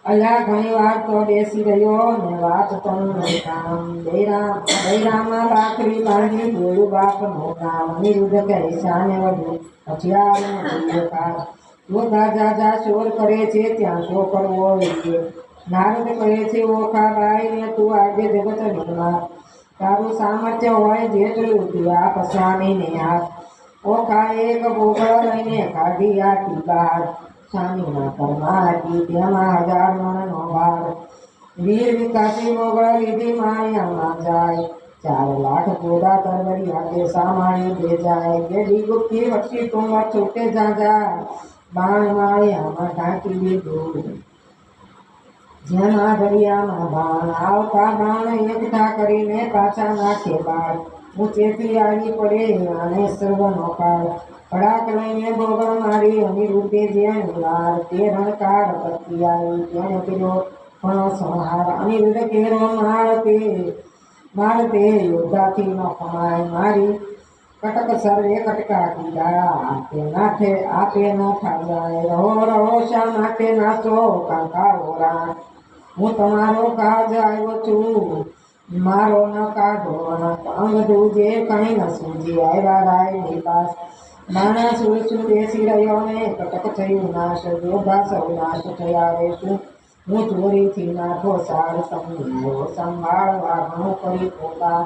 અલ્યા ઘણી વાર તો બેસી રહ્યો ને વાત તનું કામ દૈરામાં લાકડી બાંધી જોયું બાપનું કામ અનિરુદ્ધ કહે શાને વધુ હથિયાર યોદ્ધા જાજા શોર કરે છે ત્યાં શો કરવો જોઈએ નારદ કહે છે ઓખાબાઈ ને તું આજે જગત નિર્માણ તારું સામર્થ્ય હોય જેટલું આપ સ્વામીને હાથ ઓખા એક ગોગળ લઈને કાઢી આટી બહાર સ્વામીના ઘરમાં હતી તેમાં 1000 મણનો ભાર વીર વિકાસી ગોગળ લીધી માળિયામાં જાય 4 લાખ ઘોડા તરવરી હાથે સામાણી દે જાય જેડી ગુપ્તી વક્ષી તુંબર છૂટે જાજા બાણ માળિયામાં ઢાંકી દીધું જેના દરિયામાં બાણ આવતા બાણ એકઠા કરીને પાછા નાખે બાળ ઊંચેથી આવી પડે અને સર્વનો કાળ કડાક લઈને ગોગળ મારી અનિરુદ્ધે જેની વાર તે રણકાળ કરતી આવી તેને પેલો ઘણો સંહાર અનિરુદ્ધ કેરો મારતે યોદ્ધાથી ન કમાય મારી કટક સર્વે કટકા કીધા આપે ન થાય રહો શા માટે નાચો કાંકાળો રાણ હું તમારો કાજ આવ્યો છું મારો ન કાઢો અંગ દૂજે કઈ ન સૂજી આવ્યા રાય નિપાસ નાના સુરસુર બેસી રહ્યો ને કટક થયું નાશ જોધા સૌ નાશ થયા રે શું હું ચોરીથી નાખો સાર સમજો સંભાળવા ઘણું કરી પોતા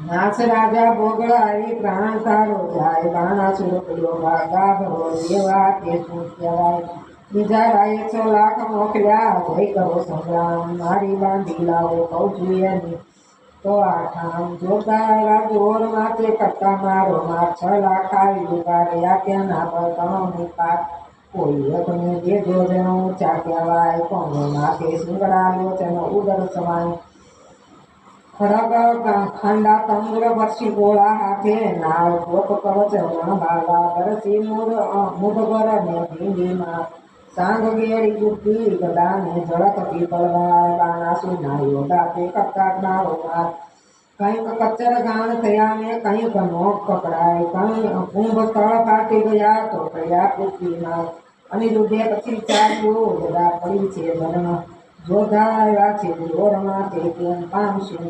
નાચ રાજા ભોગળાઈ પ્રાણ તારો જાય બાણાસુર પડ્યો ભાગા ભરો દેવા કે શું કહેવાય બીજા રાયે 100 લાખ મોકલ્યા જય કરો સંગ્રામ મારી બાંધી લાવો કઉ જોઈએ નહીં તો આ ઠામ જોતા જોર માથે કટ્ટા મારો માર 6 લાખ આવી ઉગાડ્યા ત્યાં ના પર તણોની પાર કોઈ એકને જે જોજનો ઊંચા કહેવાય કોને માથે સિંગડા લોચનો ઉદર સમાય ખડગ ખંડા તંગર વર્ષી ગોળા હાથે નાળ ગોપ કવચ બાલા બરસી મુદગર ને ભીંડીમાં સાંગ ગેડી ગુપ્તી ગદાને ઝળકતી તલવાર બાણાસુ નાયો દાતે કટકાટનારો માર કંઈક કચ્ચર ગાન થયા ને કંઈક નોક પકડાય કંઈ કુંભ તળ ફાટી ગયા તો કયા પૃથ્વીમાં અનિરુદ્ધે પછી ચાલ્યું બધા પડી છે જન્મ જોધા આવ્યા છે જોરમાં તે કેમ પામશું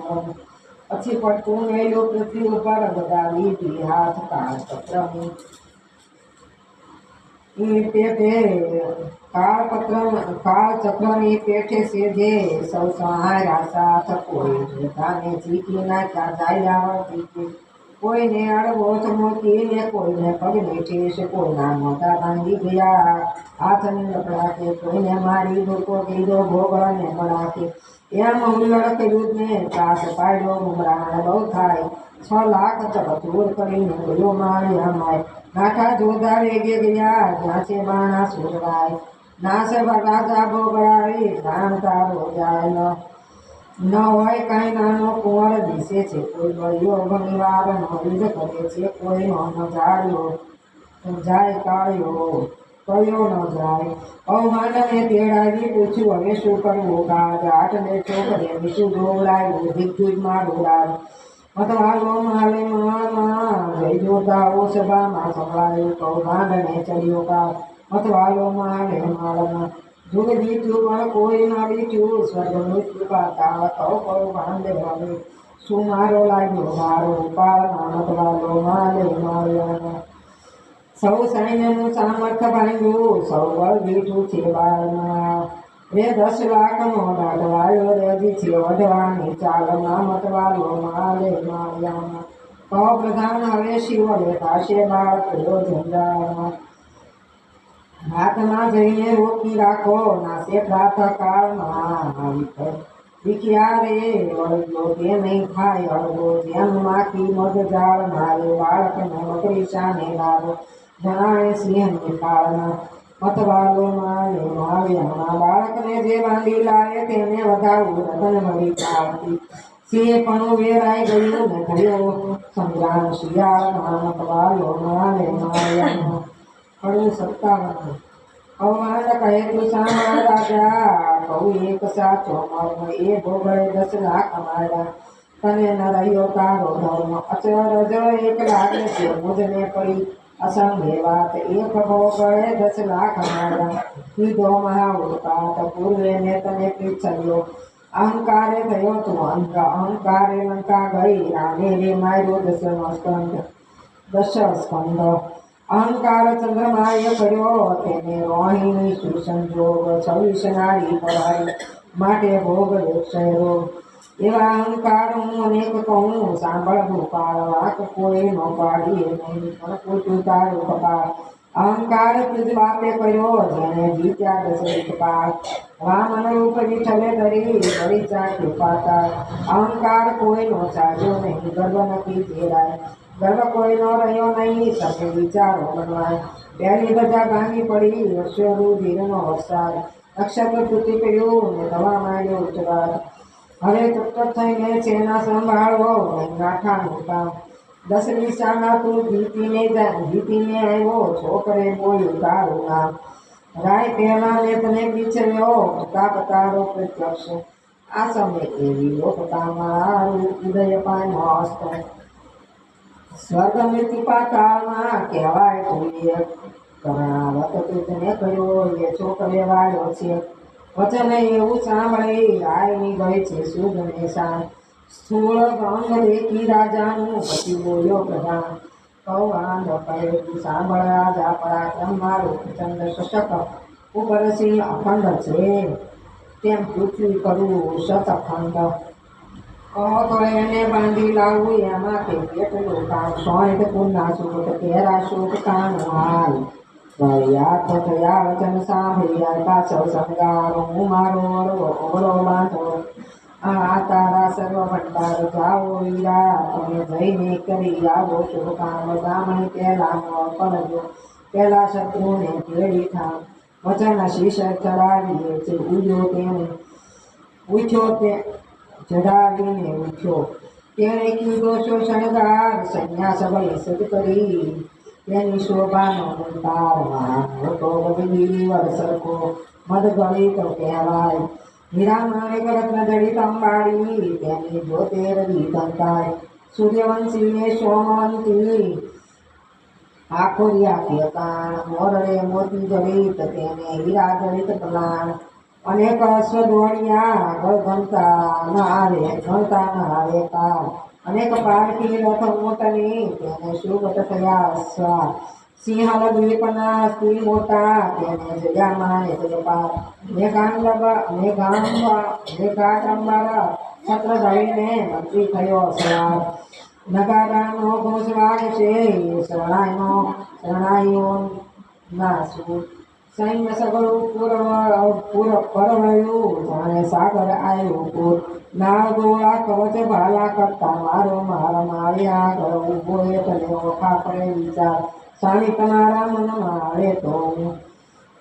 પછી પડતું મેલ્યું પૃથ્વી ઉપર બધા લીધી હાથ કાળ પત્રની પેટે કાળ ચક્રની પેઠે સેજે સૌ સહાય સાથ કોઈ જોધાને જીતી નાખ્યા જાય આવડતી કોઈને અડવો મૂકીને કોઈને પગને ઠેસ કોઈના મોઢા ભાંગી ગયા હાથની લકડાકે કોઈને મારી દુઃખો કીધો ભોગળને મળાકે એમ ઉલ્લડ કર્યું ને ત્રાસ પાડ્યો ગુમરાણ બહુ થાય 6 લાખ ચકચૂર કરીને ગયો મારી અમાય નાઠા જોધા વેગે ગયા જ્યાં છે બાણા સુરવાય નાસ રાજા ભોગળાવી પ્રાણ તારો જાય ન હોય કાંઈ નાનો કુંવર દિશે છે કોઈ બળ્યો ઘણી વાર યુદ્ધ કરે છે કોઈનો ન જાળ્યો જાય કાળ્યો કયો ન જાય અવમાનને તેડાવી પૂછ્યું હવે શું કરવું કાજ આઠને છોકરે બીજું દોવડાયું દિગ્ગજ માં દોડાવ્યું મતવાલો માલે માં જય જોધાઓ સભામાં સંભળાયું કૌભાંડને ચડ્યો કાળ મતવાલો માલે માળમાં જુગ જીત્યું પણ કોઈ ના બીઠ્યું સ્વર્ગ મૃત્યુ પાતા કૌ કૌભાંડે હવે શું મારો લાગ્યો મારો ઉપાડમાં મતવાલો માલે માળિયામાં સૌ સૈન્યનું સામર્થ્ય ભાંગ્યું સૌ બળ બીઠું છે બાળમાં રે 10 લાખનો દાઢવાયો રેજી છે વઢવાની ચાલમાં મતવાલો માલે માળિયામાં કહો પ્રધાન હવે શિવ લેતાશે બાળ કર્યો ઝંડામાં હાથમાં જઈને રોકી રાખો નાસે પ્રાત કાળમાં વિખ્યા રે વળગ્યો તે નહીં થાય અડગો જેમ માખી મધ જાળ મારે બાળકને મકરી શાને લાવો જણાવે સિંહની કાળમાં મતવાલો મારે માવ્યામાં બાળકને જે બાંધી લાવે તેને વધાવું રતન મળી કાળતી સિંહ પણ વેરાઈ ગયું ને થયો સંગ્રામ શિયાળમાં મતવાલો મારે માવ્યામાં 57 અવમાન કહે તું સામા રાજા કહું એક સાચો મર્મ એ ભોગળે 10 લાખ માર્યા તને ન રહ્યો તારો ધર્મ અચરજ એક લાગે છે મુજને પડી અસંગે વાત એક ભોગળે 10 લાખ માર્યા કીધો મહાઉત્પાત પૂર્વે ને તને પીછલ્યો અહંકારે થયો તું અહંકારે લંકા ગઈ રામે રે માર્યો 10 સ્કંદ અહંકાર ચંદ્રમાએ કર્યો તેને રોહિણી સુસંજોગ 26 નારી પરાઈ માટે ભોગ વેક્ષય રોગ એવા અહંકાર હું અનેક કહું સાંભળ ભૂપાળ વાક કોઈ ન પાડીએ નહીં પણ પૂછું તારું કપાળ અહંકાર તુજ બાપે કર્યો જેને જીત્યા 10 પાળ વામન રૂપ વિઠલે ધરી વળી ચાખ્યું પાતાળ અહંકાર કોઈનો ચાલ્યો નહીં ગર્વ નથી તેરાય ગર્વ કોઈનો રહ્યો નહીં સાથે વિચારો બનવાય પહેલી બધા ભાંગી પડી વર્ષો ધીરનો વરસાદ નક્ષત્ર તૂટી પડ્યું ને થવા માંડ્યો ઉચરાટ હવે તત્વ થઈને સેના સંભાળવો નાઠાનું કામ 10મી શાળા તું જીતીને આવ્યો છોકરે બોલ્યું તારું નામ રાય પહેલા ને તને પીછલ્યો પ્રતાપ તારો પ્રત્યક્ષ આ સમય એવી લોકતામાં ઉદય પામ્યો હસ્ત સ્વર્ગ મૃત્યુ પાતાળમાં કહેવાય જોઈએ કરણાવત તુજને કહ્યો એ છોકરે વાળ્યો છે વચન એવું સાંભળી રાયની ગઈ છે સુગને શાન સ્થૂળ ભંગ દેખી રાજાનું પછી બોલ્યો પ્રધાન કૌવાંડ કહે તું સાંભળ રાજા પરાક્રમ મારું ચંદ્ર શતક ઉપર સિંહ અખંડ છે તેમ પૃથ્વી કરું શતખંડ. કહો તો એને બાંધી લાવવું એમાંથી કેટલું કામ સોંઠ પૂર્ણા સૂટ તેરા સૂટ કાનું હાલ. વળ્યા તો થયા વચન સાંભળ્યા પાછળ સંગારો હું મારો વડવો ઓળો બાંધો. આ તારા સર્વ ભંડાર જાઓ વીરા તમે જઈને કરી આવો શુભ કામ. બ્રાહ્મણી પહેલા કરજો પેલા શત્રુને ભેળી થામ. વચન શીશ ચડાવીએ છે ઉડ્યો તેને ઉઠ્યો તે ચડાવીને ઉઠ્યો. તેણે કીધો છો શણગાર સંન્યાસ સજ કરી તેની શોભાનો મંતાર. મોટો બધી વરસરકો મદ ગળી તો કહેવાય. હીરામાણિક રત્ન જડિત અંબાડી તેની જ્યોતિર દીપંતાય. સૂર્યવંશી ને સોમવંતી આખોરિયા કેતાણ. મોરડે મોતી જડિત તેને હીરા જડિત પ્રલાણ. અનેક અશ્વદોણિયા ગણતા ન આવે કાળ. અનેક પાલકી રથ મોટની તેને શુભ થયા સ્વાર. સિંહ દ્વીપના સ્ત્રી મોટા તેને જયા માને જયપાલ. મેઘાડંબર છત્ર ધરીને મંત્રી થયો સવાર. નગારાનો ઘોષ વાગશે શરણાઈઓ ના સૂર. સૈન્ય સગળું પરવળ્યું જાણે સાગર આવ્યું પૂર. નાવ ગોળા કવચ ભાલા કરતા મારો માળ્યા ઘર ઉભો એટલે ઓખા પડે વિચાર. સ્વામી તમારા મનમાં આવે તો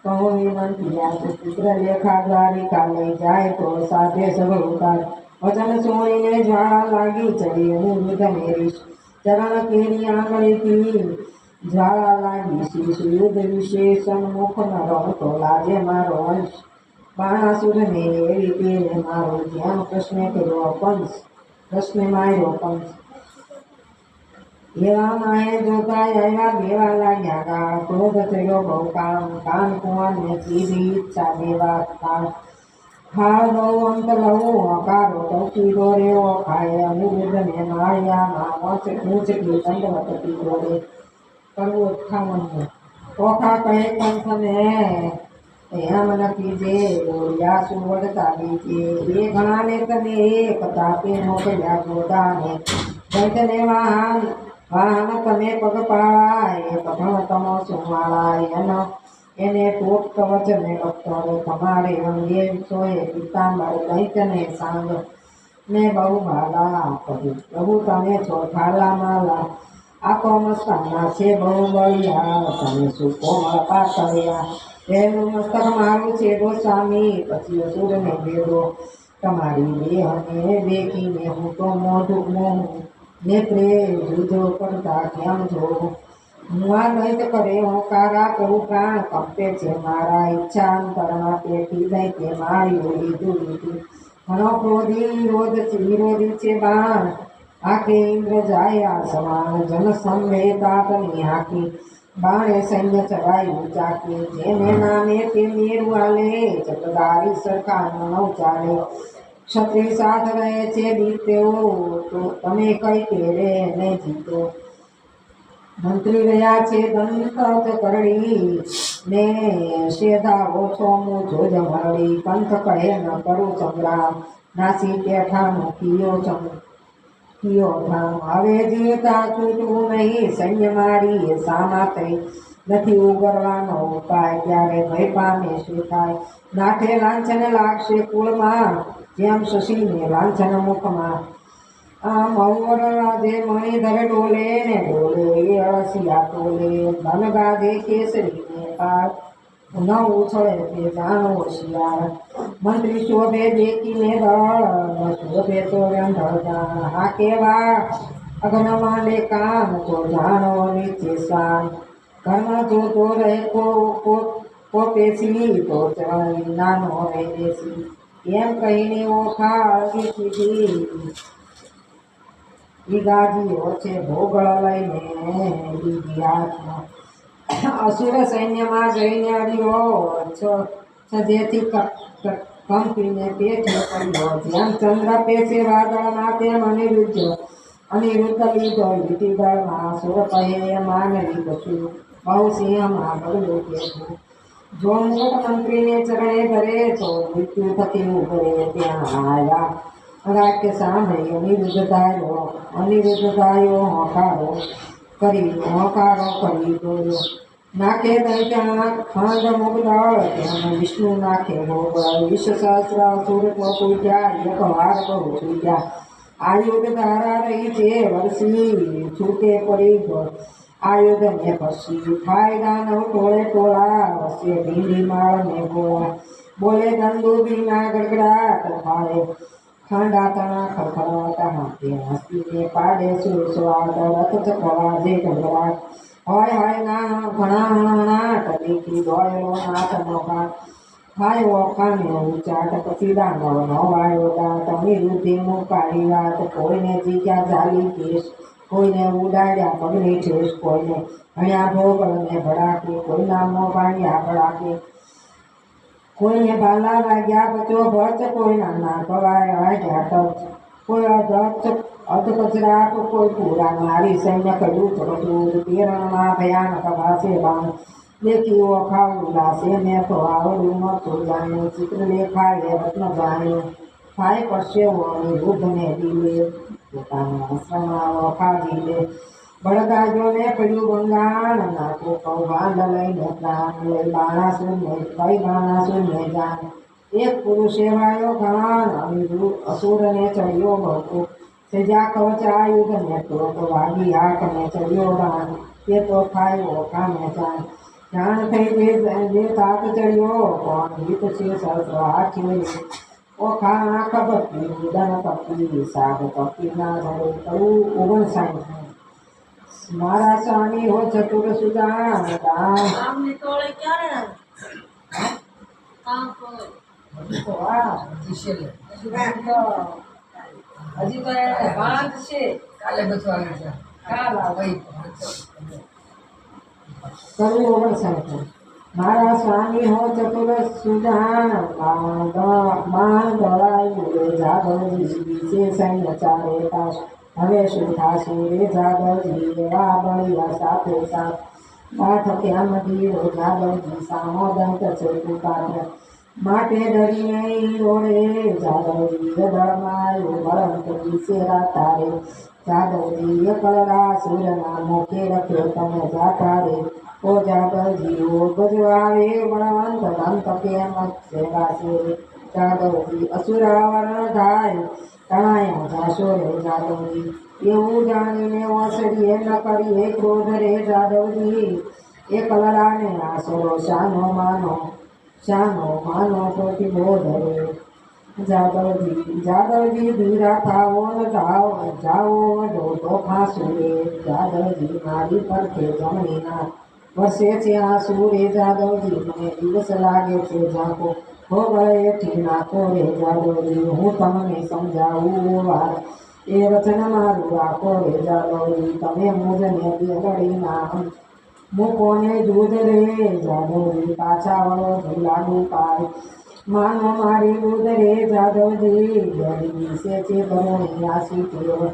કહો વિનંતી આ ચિત્ર લેખા દ્વારિકા લઈ જાય તો સાધે સગળું કાળ. વચન સોણીને જ્વાળા લાગી ચડી હું યુદ્ધ મેરીશ. ચરણ કેરી આંગળીથી જ્વાળા લાગી શીશ. યુદ્ધ વિશેષણ મુખ ન રમતો લાગે મારો અંશ. બાણાસુરને એવી પેલે મારો જેમ કૃષ્ણે કર્યો પંચ. કૃષ્ણે માર્યો પંચ. એવા માએ જોતા આવ્યા દેવા લાગ્યા ગાળ. ક્રોધ થયો બહુ કામ કાન કુંવરને કીધી ઈચ્છા દેવા કાળ. હાળ દઉં અંત લઉં અકારો ટોકી દોર્યો ખાય. અનિરુદ્ધને માળિયામાં ઊંચકી દંડવત દોરે. કરવું 58. ઓખા કહે કંઠને એમ નથી જે દોડ્યા સુવડતા બીજે. એ ઘણાને તમે એક તાપે મોકલ્યા ગોદાને. દૈતને વાહન તમે પગપાળાય પઠણ તમો સુમાળાય. એને ટોપ કવચ ને ડોક્ટર તમારે અંગે સોએ પિતાંબર દૈત્યને સાંગ ને બહુ ભાલા કહ્યું. પ્રભુ તમે છો થાલા માલા આપો મસ્તકના છે બહુ બળિયા. તમે શું કોમળ પાતળિયા. પહેલું મસ્તક મારું છે ગોસ્વામી પછી અસુરને ભેડો. તમારી દેહને દેખીને હું તો મોઢું મોં નેત્રે જુદો કરતા કેમ જોઉં. મુઆ દૈત કરે હોકારા કરું પ્રાણ કંપે છે મારા. ઈચ્છા અંતરમાં પેટી દૈતે મારી લીધું. ઘણો વિરોધી છે બાણ આખે ઇન્દ્ર જાય સમાન. જન સંવેદાતની આખી બાણે સૈન્ય ચડાયું ચાકી. જેને નામે તે મેરુ આલે ચટદારી સરખા નવ ચાલે. ક્ષત્રિય સાથ રહે છે દીત્યો તો તમે કઈ તેરે ને જીતો. મંત્રી રહ્યા છે દંત કરડી ને શેધા ઓછો હું જોજ મરડી. પંથ કહે ન કરું સંગ્રામ નાસી પેઠાનો કિયો ઠામ. હવે જીવતા છૂટવું નહીં સૈન્ય મારી સામા થઈ. નથી ઉગરવાનો ઉપાય ત્યારે ભય પામે શું થાય. નાઠે લાંછન લાગશે કુળમાં જેમ શશીને લાંછન મુખમાં. આમ અવર રાજે મણિધર ડોલે ને ડોલે એ અળસિયા ટોલે. ધન ગાજે કેસરી ને પાર ન ઉછળે તે જાણો હોશિયાર. મંત્રી શોભે દેખીને દળ શોભે તો વ્યંઢળ. હા કેવા અગ્ન માંડે કામ તો જાણો નીચે શાન. ઘરમાં જોતો રહે કો પેસી તો નાનો રહે દેસી. એમ કહીને ઓખા અળગી કીધી. ગાજીઓ છે ભોગળ લઈને લીધી હાથમાં. અસુર સૈન્યમાં જઈને અડ્યો જેથી કંપીને પેઠે પડ્યો. જેમ ચંદ્ર પેશે વાદળમાં તેમ અનિરુદ્ધ અનિરુદ્ધ લીધો લીટીદળમાં સુર કહે માનવી કશું બહુ સિંહમાં બગલું કેતું જો મૂળ મંત્રીને ચરણે ધરે તો મૃત્યુ થતી ઉભરે ત્યાં આયા વાક્ય સાંભળી અનિરુદ્ધ ધાયો હોકારો કરી દોર્યો નાખે દૈત્ય ખંડ મુગદળ ત્યાં વિષ્ણુ નાખે ભોગળ વિશ્વ સહસ્ર સુરત પૂજ્યા એક વાર બહુ પૂજ્યા આયુધ ધારા રહી છે વર્ષી છૂટે પડી આયુધ ને પછી થાય દાનવ ટોળે ટોળા વસે ભીંડી માળ ને ગોળા બોલે દંડુ બીના ગડગડાટ થાય ખાંડા તણા ખડખડાટા હાથે હસ્તીને પાડે સુસ્વાદ રથ ચકવા જે ગડગડાટ હોય હોય ના ઘણા દેખી દોડેલો નાથનો ઘાટ થાય ઓખાને ઉચાટ પછી દાંડો નો વાળ્યો દાંત અનિરુદ્ધે મુકાળી વાત કોઈને જીગ્યા જાલી કેશ કોઈને ઉડાડ્યા પગની ઠેસ કોઈને ભણ્યા ભોગળને ભડાકે કોઈના મોં ભાંગ્યા ભડાકે કોઈને ભાલા વાગ્યા બચો ભચ કોઈના નાક વાગ્યા ટચ કોઈ અધકચરાટ કોઈ પૂરા મારી સૈન્ય કડું ચકચૂર તીરણમાં ભયાનક ભાષે બાણ દેખી ઓખાવ ઉલ્લાસે મેં તો આવડું નતું જાણ્યું ચિત્ર લેખાય રત્ન જાણ્યું થાય પરસેવો અનિરુદ્ધને દિલે પોતાના આશ્રમમાં ઓખા દિલે બળદાજોને પડ્યું બંગાણ નાખો કૌભાંડ લઈને પ્રાણ લઈ બાણાસુરને જાણ એક પુરુષે વાયો ઘાણ અસુરને ચડ્યો બહુ સેજા કવચ આયુધને ટોપ વાગી હાકને ચડ્યો રાણ તે તો થાય ઓખાને જાણ થઈ જે તાત ચડ્યો કોણ ગીત છે સહસ્ર હાથી ઓખા આંખ બત્તી ઉદન તપી સાગ તપી ના ધરે કયું 59 મારા સ્વામી હો ચતુર સુદાન હજી તો પાંચ છે કાલે બચવાનું છે કરવું 59 મારા સ્વામી હો ચતુર સુદાન માન દળાયું જાદવજી વિશે સૈન્ય ચારે તાશ હવે શું થાશે રે જાદવજી એવા બળિયા સાથે સાથ પાઠ ત્યાં દીવો જાદવજી સામો દંત છે પુકાર માટે ડરીને રોડે જાદવજી દળમાયું બળંત વિશેરા તારે જાદવજી એકલરા સૂરના મુખે રખે તમે જાતા રે ઓ જાદવજી ઓ ગજવાવે બળવંત દંત કેમ સેવાશે જાદવજી અસુરાવરણ થાય તણાયા જાશો રે જાદવજી એવું જાણીને ઓસરીએ ન કરીએ ક્રોધ રે જાદવજી એ કલરાને આસરો શાનો માનો પ્રતિબોધ રે જાદવજી ધીરા થાવો ન જાઓ તો ફાંસુ રે જાદવજી મારી પરખે જમણી ના વર્ષે છે આંસુ રે જાદવજી મને દિવસ લાગે છે ઝાંકો હો ગળેથી નાખો રે જાદવજી હું તમને સમજાવું વાર એ વચન મારું રાખો રે જાદવજી તમે મુજને બેગડી ના મૂકોને દૂધ રે જાદવજી પાછા વળો લાડુ પાય માનો મારી દૂધ રે જાદવજી ગરીબી છે કરુણી આશી ટેવ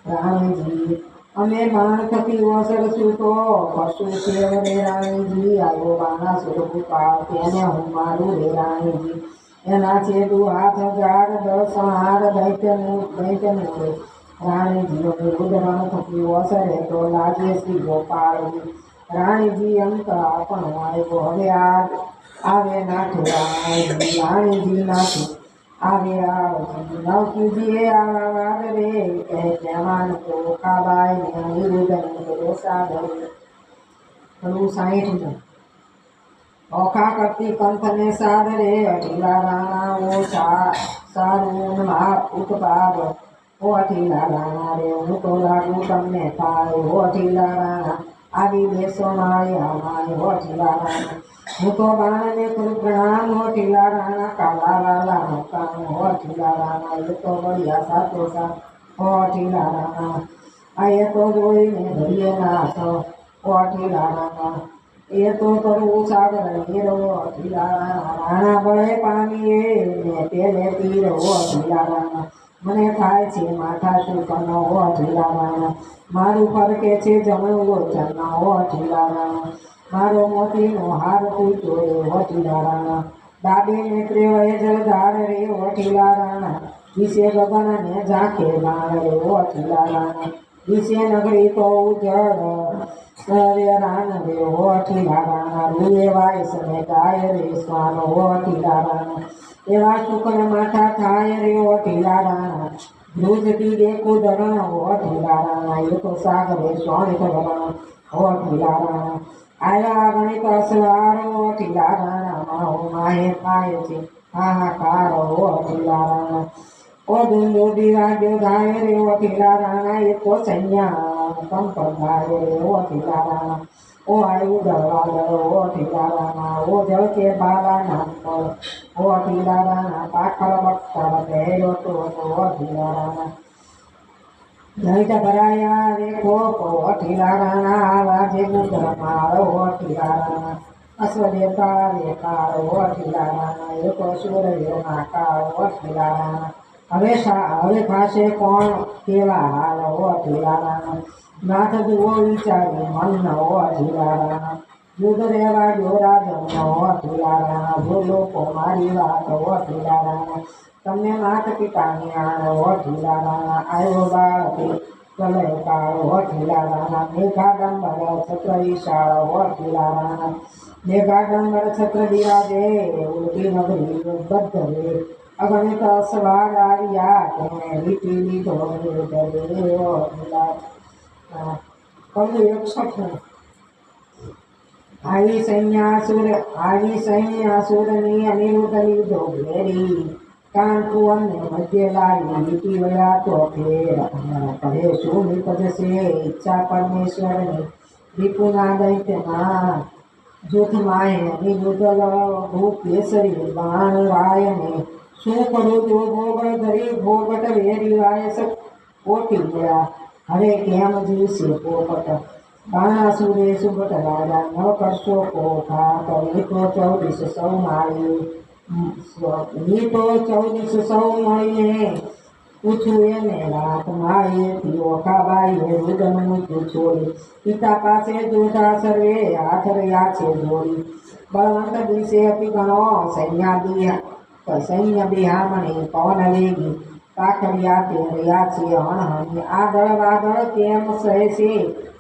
રાણીજી અમે બાણ થકી ઓસરશું તો પશુ સેવ રે રાણીજી આવ્યો બાણા સુરપુકાર તેને હું મારું રે રાણીજી એના છેડું હાથ હજાર 10 હાર દૈત્યનું રે રાણીજી રુદ્રણ થકી ઓસરે તો લાગે શ્રી ગોપાળજી રાણીજી અંત આપણો આવ્યો હવે આવે નાથે રાણીજી નાથે આવે નવકીજીએ આવા વાદ રે કહે માનતો કાબાઈ ને અનિરુદ્ધને સાદર 60 ઓખા કરતી કંથને સાદરે અઢીલા રાણા ઓ સારું ઉતપાદ ઓ અઢીલા રાણા રે હું તો લાગુ તમને થાય ઓ અઢીલા રાણા આવી બેસો માળ્યા માય હો અઢીલા રાણા હું તો બાણને કરું પ્રણામ હો અઢીલા રાણા કાલા લાલા નો કામ હો અઢીલા રાણા એ તો બળિયા સાતો સા હો અઢીલા રાણા આ એ તો જોઈને ભરીએ નાથ હો અઢીલા રાણા એ તો કરવું સાગર હીરો અઢીલા રાણા બળે પામીએ ને પેલે તીર હો અઢીલા રાણા મને થાય છે માથા શુકનો હો ઢીલારાણા મારું ફરકે છે જમણું વચન હો ઢીલારાણા મારો મોતીનો હાર તૂટ્યો હો ઢીલારાણા ડાબે નેત્રે વહે જલધાર રે હો ઢીલારાણા વિશે ગગનને ઝાંખે બાણ રે હો ઢીલારાણા વિશે નગરી તો ઉજળ સરે રાન રે હો ઢીલારાણા રૂએ વાયસ ને ગાય રે સ્વાન હો ઢીલારાણા એવા શુકન માથા થાય રે હો ઢીલારાણા ધ્રુજતી દેખું ધરણ હો ઢીલારાણા એ તો સાગરે સ્વામિત વરણ હો ઢીલારાણા આયા ગણિત અસવાર હો ઢીલારાણા માહો માહે થાય છે હાહાકાર હો ઢીલારાણા ઓ ધૂંધો દિવાજો ગાય રે હો ઢીલારાણા એ તો સૈયા કંપ ગાય રે હો ઢીલારાણા ઓ આયુ દરવાદર હો ઢીલારાણા ઓ જળ કે બાલા નાખર હો ઢીલારાણા પાખર બખ્તર પહેર્યો તો હો ઢીલારાણા દૈત ભરાયા રે કોપ હો ઢીલારાણા આવા જે ગુદર માળ હો ઢીલારાણા અશ્વદેવતા રે કાળ હો ઢીલારાણા એ તો સૂર્યના કાળ હો ઢીલારાણા હવે ખાશે કોણ કેવા હાલ હો ઢીલારાણા નાથ જુઓ વિચારી મન હો ઢીલારાણા યુદ્ધ રેવા જોરા જન્મ હો ઢીલારાણા જો લોકો મારી વાત હો ઢીલારાણા તમને માત પિતાની આણ હો ઢીલારાણા આવ્યો બાળથી ચલે કાળ હો ઢીલારાણા મેઘાડંબર છત્ર વિશાળ હો ઢીલારાણા મેઘાડંબર છત્ર બિરાજે ઉડતી નગરી બદ્ધ રે અગણિત સવાર આવ્યા તેને લીટી લીધો રે હો ઢીલારાણા કવિ 61 આવી સૈન્યાસુરની અનિરુદ્ધ લીધો ઘેરી કાનપુરને મધ્ય લાવી લીટી વયા તો ફેર કહે શું નિપજ છે ઈચ્છા પરમેશ્વરની વિપુના દૈત્યમાં જૂથમાં અનિરુદ્ધ ભૂપ કેસરી બાણ રાયને શું કરું જો ભોગ ધરી ભોગટ વેરી વાય પોટી ગયા હવે કેમ જીવશે પોપટ બાણાસુરે સુબટ રાજા ન કરશો કોઠા કરી તો 14 સૌ માળી તો 14 સૌ મળીને પૂછું એને રાત માળીએથી ઓખાબાઈએ રુદનનું છોડી પિતા પાસે જોતા સર્વે હાથ રહ્યા છે જોડી બળવંત દિશે અતિ ગણો સૈન્ય બિહામણી પવન વેગી પાખડિયા તે રહ્યા છે અણહણી આગળ વાદળ કેમ સહેશે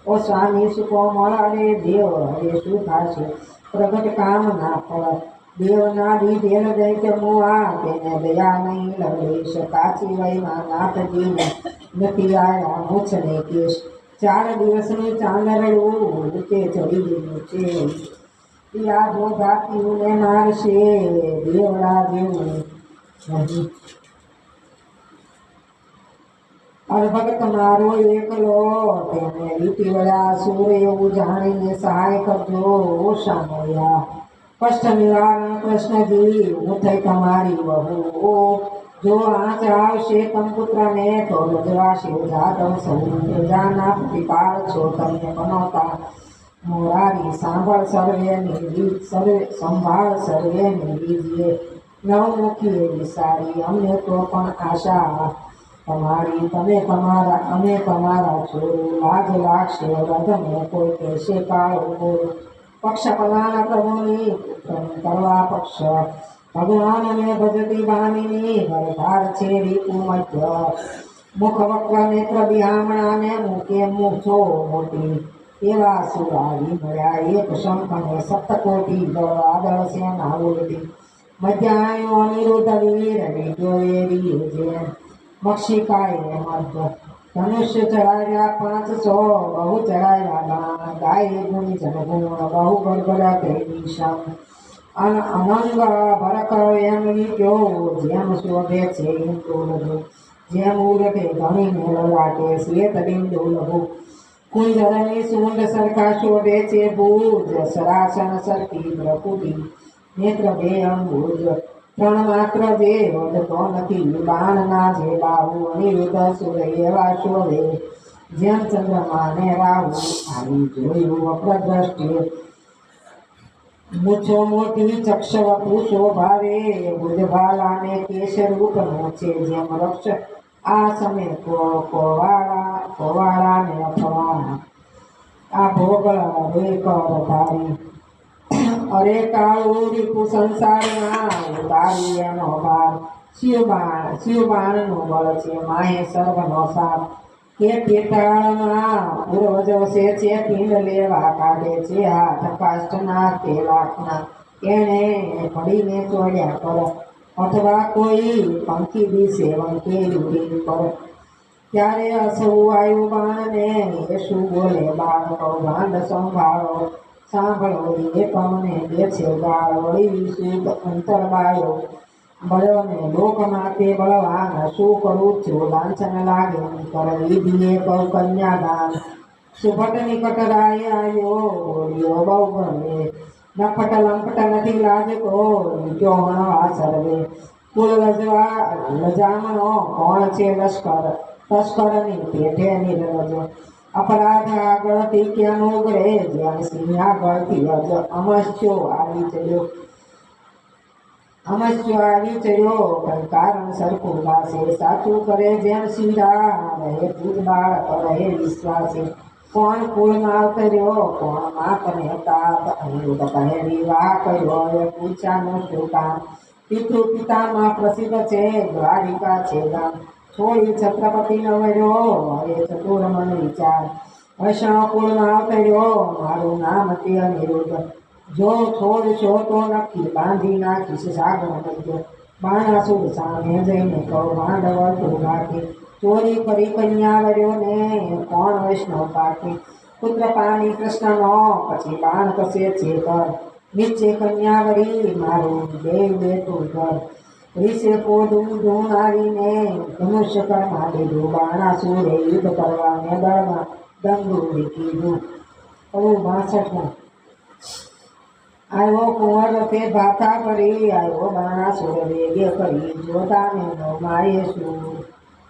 ઓ સ્વામી સુકોમળ અરે દેવ હવે શું થશે પ્રગટ કામ ના ફળ દેવના દીધેલ દૈત્ય મુઆ તેને દયા નહીં લગેશ કાચી વયમાં નાથજીને નથી આવ્યા મૂછને કેશ 4 દિવસનું ચાંદરડું તે ચડી ગયું છે યા જો જાતિને મારશે દેવડા દેવું નહીં અર્ભક્ત મારો એકલો તેને લીટી વળ્યા સૂર્ય એવું જાણીને સહાય કરજો શામળ્યા કષ્ટ નિવારણ કૃષ્ણજી હું થઈ તમારી વહુ જો આંચ આવશે કંપુત્રને તો રજવાશે જાદવ સૌ પ્રજાના પ્રતિપાળ છો તમને પનોતા મોરારી સાંભળ સંભાળ સર્વેની લીજીએ નવમુખી વિસારી અમને તો પણ આશા તમારી તમે તમારા અમે તમારા છો લાજ લાગશે રધને કોઈ કહેશે કાળો પક્ષ પલાન પ્રભુની કરવા પક્ષ ભગવાન ને ભજતી બામીની ગરધાર છે રીપુ મધ્ય મુખ વક્ર નેત્ર બિહામણા ને મુકે મૂછો મોટી એવા સુરારી મળ્યા એક શંખ ને સપ્તકોટી દળ સેના ઉલટી મધ્યાયો અનિરુદ્ધ વીર વિજો વેરી જેમ મક્ષિકાએ મધ્ય ધનુષ્ય ચડાવ્યા 500 બહુ ચડાવ્યા બાણ ગાય ગુણી જનગુણ બહુ ગડગડા કરી શામ અનંગ ભરક એમ લીધો જેમ શોભે છે ઇન્દુ લઘુ જેમ ઉલટે ધણીને લલાટે શ્વેત બિંદુ લઘુ કુંજરની સૂંઢ સરખા શોભે છે ભુજ સરાસન સરકી પ્રકૃતિ નેત્ર બે અંબુજ 3 માત્ર જે વધતો નથી બાણના જે બાહુ અનિરુદ્ધ સુરે એવા શોભે જેમ ચંદ્રમા ને રાહુ આવી જોયું વક્રદ્રષ્ટિએ મૂછો મોટી ચક્ષવપુ શોભાવે ભુજભાલા ને કેશ રૂપનો છે જેમ આ સમે કોવાળા ને અફવાના આ ભોગળા રે કર ધારી અરે કાળું રીપુ સંસારમાં ઉતારી એનો ભાર શિવબાણ નું બળ છે માહે સર્વનો સાપ કે પેટાળમાં પૂર્વજો છે પિંડ લેવા કાઢે છે હાથ કાષ્ટના તે લાખના એને ઘડીને ચોડ્યા કરો અથવા કોઈ પંખી દિશે વંકે રૂડી પર ત્યારે અસવાયું બાણને શું બોલે બાળકો ભાંડ સંભાળો સાંભળો એ તમને દે છે ગાળ વળી શુદ્ધ અંતરબાયો બળને લોકમાં તે બળવાન શું કરું છું લાંછન લાગે કરવી દીએ કૌ કન્યાદાન સુભટ નિકટ રાય આવ્યો બહુ ગમે નફટ લંપટ નથી લાજતો લીધો હણવા સર્વે કુલ લજામણો કોણ છે લશ્કર તસ્કરની પેઠે નિરજ અપરાધ આગળથી ક્યાં ઉગરે જ્યાં સિંહ આગળથી અજ અમસ્યો આવી ચડ્યો કઈ કારણ સરખું લાશે સાચું કરે જેમ સીધા રહે પૂજ બાળક રહે વિશ્વાસે કોણ કુળમાં અવતર્યો કોણ માતને તાત અનિરુદ્ધ કહે વિવાહ કર્યો હવે પૂછાનું શું કામ પિતૃ પિતામાં પ્રસિદ્ધ છે દ્વારિકા છે ગામ છોડી છત્રપતિ નવર્યો હવે ચતુર મન વિચાર વૈષ્ણવ કુળમાં અવતર્યો મારું નામ તે અનિરુદ્ધ જો છોડશો તો નક્કી બાંધી નાખીશ સાગર નદીઓ બાણાસુર સામે જઈને કહું ભાંડ વળતું રાખી ચોરી કરી કન્યા વર્યો ને કોણ વૈષ્ણવ પાકી પુત્ર પાણી કૃષ્ણનો પછી બાણ કસે છે કર નીચે કન્યાવરી મારું દેવ બેઠું ઘર વિશે પોદું ધૂણ આવીને ધનુષ્ય કરમાં લીધું બાણાસુરે યુદ્ધ કરવા મેદાનમાં દંડું કીધું 62 આવ્યો કુંવર તે ભાથા કરી આવ્યો બાણાસુર વેગે કરી જોતાને માયે શું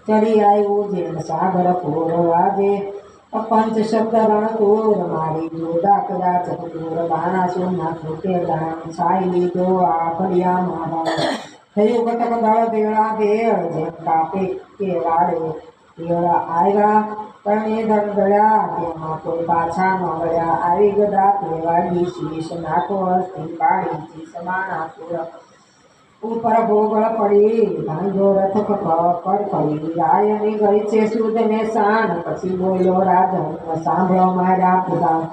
ચડી આવ્યું જેમ સાગર પૂર આજે પંચ શબ્દ રણતુર મારી જોડા કયા ચતુર બાણાસુર ના છૂટે દામ છાઈ લીધો આ ફળિયા મારા થયું કટક દળ ભેળા ભેળ જેમ કાપે કે વાળે ભેળા આવ્યા તને દળદળ્યા તેમાં કોઈ પાછા ન ગયા આવી ગદા તે વાગી શીશ નાખો હસ્તી પાડી શીશ બાણાસુર ઉપર ભોગળ પડી ભાંજો રથ કડકડી રાયની ગઈ છે સુદ ને શાન પછી બોલ્યો રાજન સાંભળો મારા પ્રધાન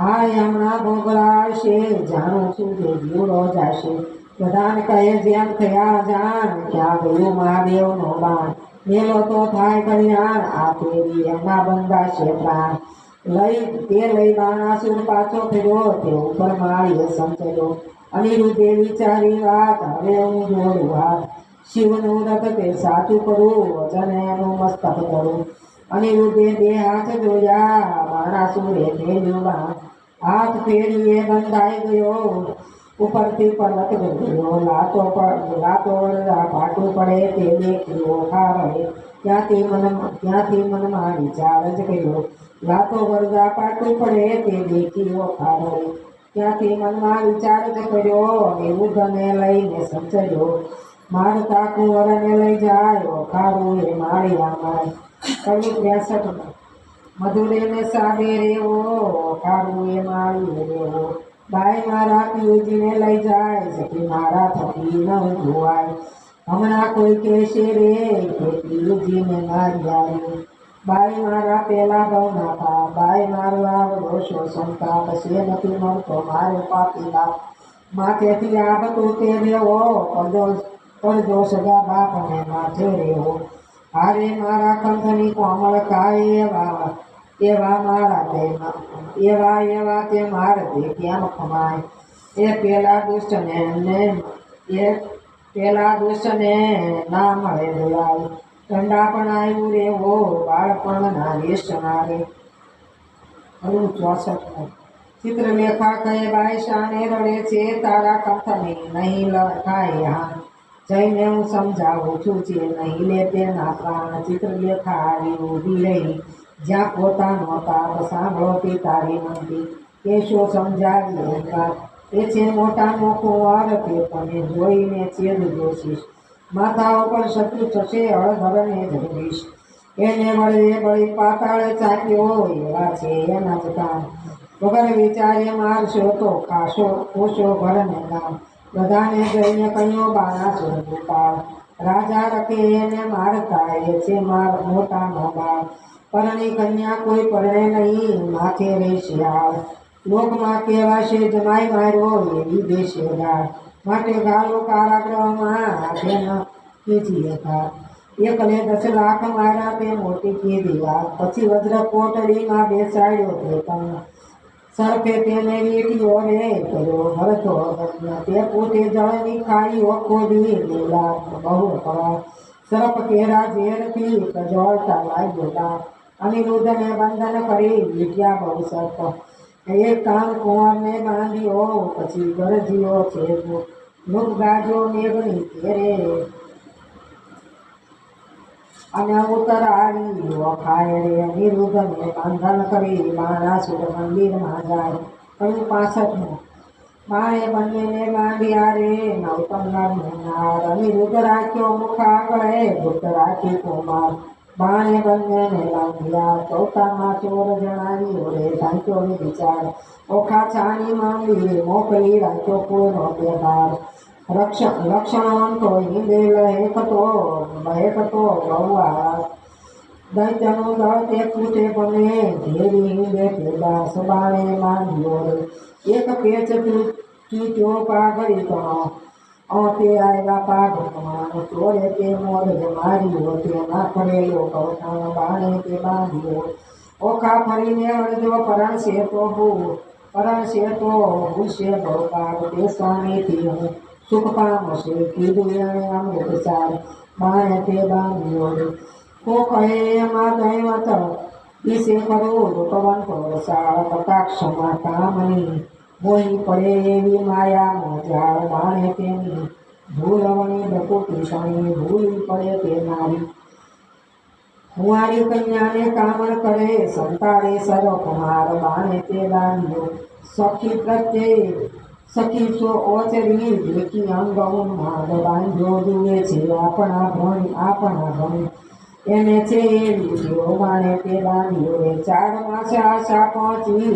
આ હમણાં ભોગળા આવશે જાણું છું જે જીવડો જાશે પ્રધાન કહે જેમ થયા જાણ ક્યાં ગયું મહાદેવનો બાણ મેલો તો થાય કલ્યાણ આ પેરી એમના બંધાશે પ્રાણ લઈ બાણાસુર પાછો ફેર્યો તે ઉપર માળીએ સંચર્યો અનિરુદ્ધે વિચારી વાત હવે હું જોડું હાથ શિવનું રથ તે સાચું કરું વચન એનું મસ્તક કરું અનિરુદ્ધે બે હાથ જોયા બાણાસુરે ફેર્યું બાણ હાથ ફેરીએ બંધાઈ ગયો ઉપરથી પર્વત ગયો લાતો પાટું પડે તે દેખ્યો ખારે ત્યાંથી મનમાં વિચાર જ કર્યો લાતો વરદા પાટું પડે તે દેખ્યો ખારે ત્યાંથી મનમાં વિચાર જ કર્યો નિરુદ્ધને લઈને સંચર્યો મારતા કુંવરને લઈ જાય ખારું એ માળિયામાં કવિ 63 મધુરે ને સાદે રેવો ખારું એ માળી રેવો બાઈ મારા પિયુજીને લઈ જાય સખી મારા થકી ન જોવાય હમણાં કોઈ કહેશે રે કે પિયુજીને મારી આવી બાઈ મારા પેલા ભવના થા બાઈ મારવા દોષો સંતાપ છે નથી મળતો મારે પાપી બાપ માથેથી આબતું તે રેવો પડજો સગા બાપને માથે રેવો હારે મારા કંઠની કોમળ કાય એવા મારા એવા તે મારતે કેમ ખમાય એ પેલા દુષ્ટને ના મળે દયાય ઠંડા પણ આવ્યું રેવો બાળપણ ના રેશના રે 64 ચિત્રલેખા કહે બાઈ શાને રડે છે તારા કંઠને નહીં લખાય હા જઈને હું સમજાવું છું જે નહીં લે તેના પ્રાણ ચિત્રલેખા આવી ઊભી રહી જ્યાં પોતા નહોતા સાંભળો પિતારી નંદી કેશો સમજાવી એ છે મોટાનો કુંવર તે તમે જોઈને ચેડ જોશીશ માથા ઉપર શત્રુ થશે હળધરને જગદીશ. એને મળે બળી પાતાળ ચાલ્યો એવા છે એના જ કામ. વગર વિચારે મારશો તો ખાશો ખોશો ઘરને ગામ. બધાને જઈને કહ્યું બાણાસુર ગોપાલ. રાજા રખે એને મારતા એ છે માર મોટાનો બાપ. પરણી કન્યા કોઈ પરણે નહીં માથે રહેશે હાલ. લોકમાં કહેવાશે જમાઈ માર્યો એવી દેશે ગાળ. માટે ગાલો કારાગૃહમાં બેન કીધી હતા. એકલે 10 લાખ મારા તે મોટી કીધી વાત. પછી વજ્ર કોટડીમાં બેસાડ્યો તે તન. સરફે તેને વીંટ્યો રે કર્યો ભરતો અગત્ય. તે પોતે જળની ખાડીઓ ખોદી લીલા બહુ પડા. સરપ કેરા ઝેરથી જળતા લાગ્યો દાંત. અનિરુદ્ધને બંધન કરી વીંટ્યા બહુ સર્પ. એક કાન કુંવરને બાંધ્યો પછી ગરજ્યો છે મુખ ગાજો મેઘની ઘેરે. અને ઉતરાડી વખાય રે. અનિરુદ્ધને બંધન કરી બાણાસુર મંદિરમાં જાય. કયું 65. બાણે બંનેને બાંધ્યા રે નવતંગરને નાર. અનિરુદ્ધ રાખ્યો મુખ આગળે ગુપ્ત રાખી કુમાર. બાણે બંનેને બાંધ્યા ચૌકામાં ચોર જણાવ્યો રે ઢાંક્યો વિચાર. ઓખા છાની માંડી મોકલી રાખ્યો કોઈનો વ્યવહાર. લક્ષણવંતો હિંદે બહેકતો બહુઆ. દૈત્યનું દળ તે ફૂટે બને ઘેરી હિંદે પેદા. સબાણે માંડ્યો રે એક પેચ તૂટ્યો પાઘડી તણો. તે આવ્યા પાઘડમાં ચોરે તે મોર માર્યો. તે ના ફરેલો કવટાણ બાણે તે બાંધ્યો. ઓખા ફરીને અડધો પરણશે તો ભૂશે બહુપાગ. તે સ્વામીથી હું સુખ પામશે કીધું એણે અમૃત સાર. બાણે તે બાંધ્યો રે કોક એમાં દૈવત વિશે કરું પવન સાળ. કટાક્ષમાં કામની મોહી પડે એવી માયામાં જાળ. બાણે તેની ભૂલવણી બકુટી શણી ભૂલી પડે તે નારી. કુંવારી કન્યાને કામણ કરે સંતાડે સર્વકુમાર. બાણે તે બાંધ્યો સખી પ્રત્યે સખી છો ઓચરી દેખી અંગઉન માગ. બાંધ્યો જુએ છે આપણા ભણી એને છે એવી જેવો. બાણે તે બાંધ્યો રે 4 માસ આશા પહોંચી.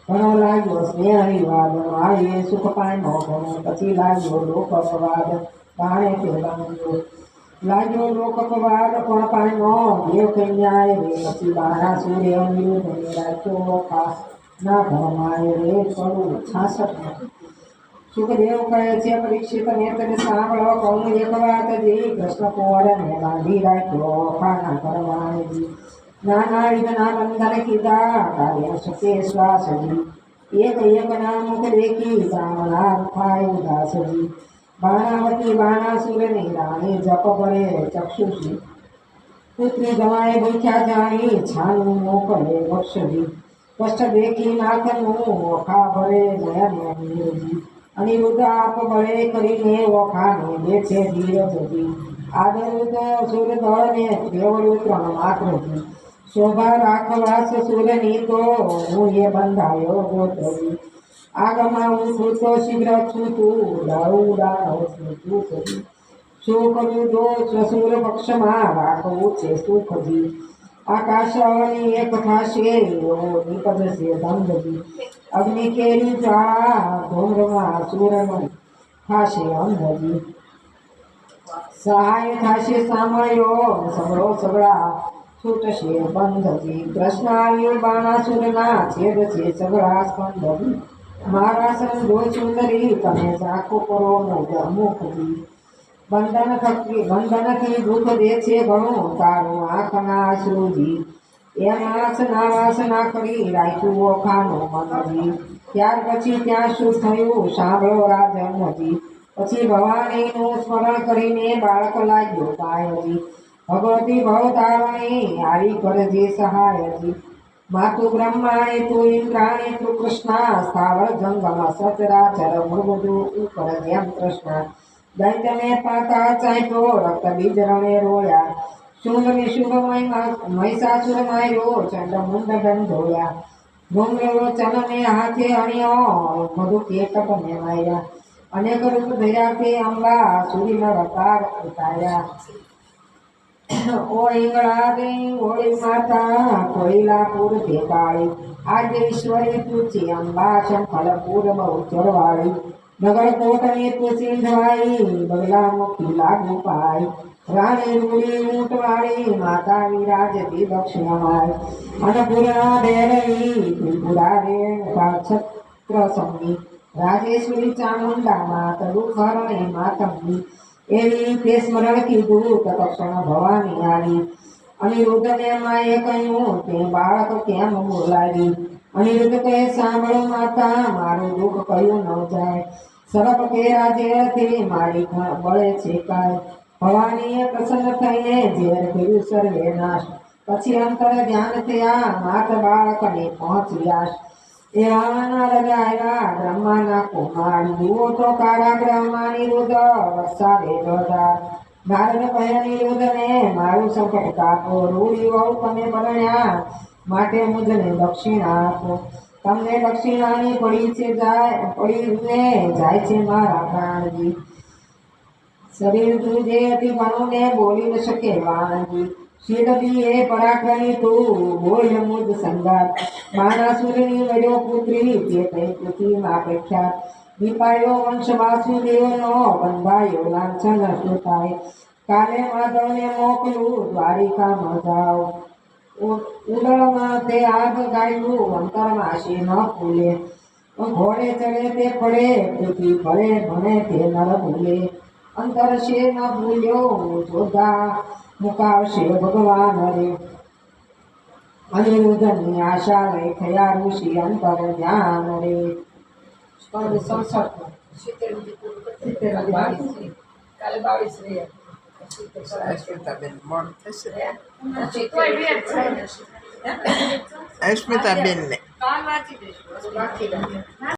ઘણો લાગ્યો સ્નેહી વાદ. માળીએ સુખ પામ્યો ઘણો પછી લાગ્યો લોકઅપવાદ. બાણે તે બાંધ્યો લાગ્યો લોકઅપવાદ પણ પામ્યો દેવ કન્યાએ રે. પછી બાણાસુરે અનિરુદ્ધને રાખ્યો ખાસ ના ઘરમાં રે. કરું 66. સુખદેવ કહે છે પરીક્ષિતને તને સાંભળો કહું એક વાત જી. કૃષ્ણ કુંવરને બાંધી રાખ્યો ખાના કરવાણી. નાના વિધના બંધન કીધા કાર્ય શકે શ્વાસજી. એક ના મુખ દેખી બ્રાહ્મણા થાય ઉદાસજી. બાણાવતી બાણાસુરની રાણી જપ કરે ચક્ષુષી. પુત્રી જમાએ ભૂખ્યા જાણી છાનું મોકલે વક્ષજી. કષ્ટ દેખી નાથનું ઓખા ભરે નયન નીરજી. અનિરુદ્ધ આપ બળે કરીને ઓખાને દે છે ધીરજજી. આદરુદ્ધ સુરદળને દેવડું 3 માત્રજી. શોભા રાખવાસ સુરની તો હું એ બંધાયો ગોત્રજી. આગમાં હું તો શીઘ્ર છું તું દારૂ છું તું કરી. શું કર્યું જો સસુર પક્ષમાં રાખવું છે સુખજી. આકાશની એક થશે એવો નિપજશે ધંધજી. અગ્નિ કેરી જ્વાળા ધૂમ્રમાં સૂરનું થશે અંધજી. સહાય થશે સામયો સગળો સગળા છૂટશે બંધજી. કૃષ્ણ આવ્યો બાણાસુરના છેદ છે સગળા સ્કંદજી. મારા સંજો સુંદરી તમે ઝાંખો કરો મુખજી. બંધનથી દુઃખ દે છે ઘણું તારું આંખના આંસુજી. એમાં વાસના કરી રાખ્યું ઓખાનું મનજી. ત્યાર પછી ત્યાં શું થયું સાંભળો રાજનજી. પછી ભવાનીનું સ્મરણ કરીને બાળક લાગ્યો પાયજી. ભગવતી ભવતારણી આવી કરજે સહાયજી. માતુ બ્રહ્માણી તું ઇન્દ્રાણી તું કૃષ્ણા. સ્થાવર જંગમ સચરાચર મૂળબધું ઉપર જેમ કૃષ્ણ. દૈત્યને પાતા ચાંપ્યો રક્ત બીજ રણે રોયા. શુંભ નિશુભ મહિષાસુર માર્યો ચંડ મુંડ ઢંઢોળ્યા. ડુંગરો ચનને હાથે અણ્યો મધુ કેટકને માર્યા. અનેક રૂપ ધર્યા તે અંબા સુરી ન રકાર ઉતાર્યા ઓ ઈંગળા દે ઓળી માતા કોઈલાપુર તે કાળી આજે ઈશ્વરી તુચી અંબા શંખલપુર બહુ ચરવાળી નગરકોટ ને તું સિંધવાઈ બગલા મુખી લાગુ પાય રાણી રૂડી ઊંટવાળી માતા વિરાજતી દક્ષિણમાય અન્નપૂર્ણા ભૈરવી ત્રિપુરા રેણુકા છત્ર સંગી રાજેશ્વરી ચામુંડા માત દુઃખરણે માતંગી એવી તે સ્મરણ કીધું તત્ક્ષણ ભવાની આવી અનિરુદ્ધને માએ કહ્યું તે બાળક કેમ બોલાવી અનિરુદ્ધ કહે સાંભળો માતા મારું દુઃખ કયું ન જાય સર્પ કે રાજે તે મારી બળે છે કાય ભવાનીએ પ્રસન્ન થઈને ઝેર ભર્યું સર્વે નાશ પછી અંતર ધ્યાન થયા માત બાળકને પહોંચ્યા એવાના લગાવ્યા બ્રહ્માના કુમાર જુઓ તો કારાગ્રહમાં નિરુદ્ધ વરસાવે જોરદાર નારદ કહે નિરુદ્ધને મારું સંકટ કાપો રૂડી વહુ તમે પરણ્યા માટે મુજને દક્ષિણા આપો તમને દક્ષિણાની પડીને જાય છે મારા પ્રાણજી શરીર તું જે અતિ ઘણું ને બોલી ન શકે વાણજી શિરડી એ પરાક્રમી તું બોલ મુદ સંગાર માનાસુરની વડ્યો પુત્રી તે કઈ પૃથ્વીમાં પ્રખ્યાત નિપાયો વંશ વાસુદેવનો બંધાયો લાંછન સુતાય કાલે માધવને મોકલું દ્વારિકામાં જાઓ ઉડળમાં તે આગ ગાયું અંતરમાં શી ન ફૂલે ઘોડે ચડે તે પડે પૃથ્વી ભળે ભણે તે નર ભૂલે અંતર છે ન ભૂલ્યો જોધા મુકાવશે ભગવાન રે અનિરુદ્ધની આશા લઈ થયા ઋષિ અંતર ધ્યાન રે કાલે 22 રે અસ્મિતાબેન મોડું થશે કાલ અસ્મિતાબેન ને વાંચી દઈશું બાકી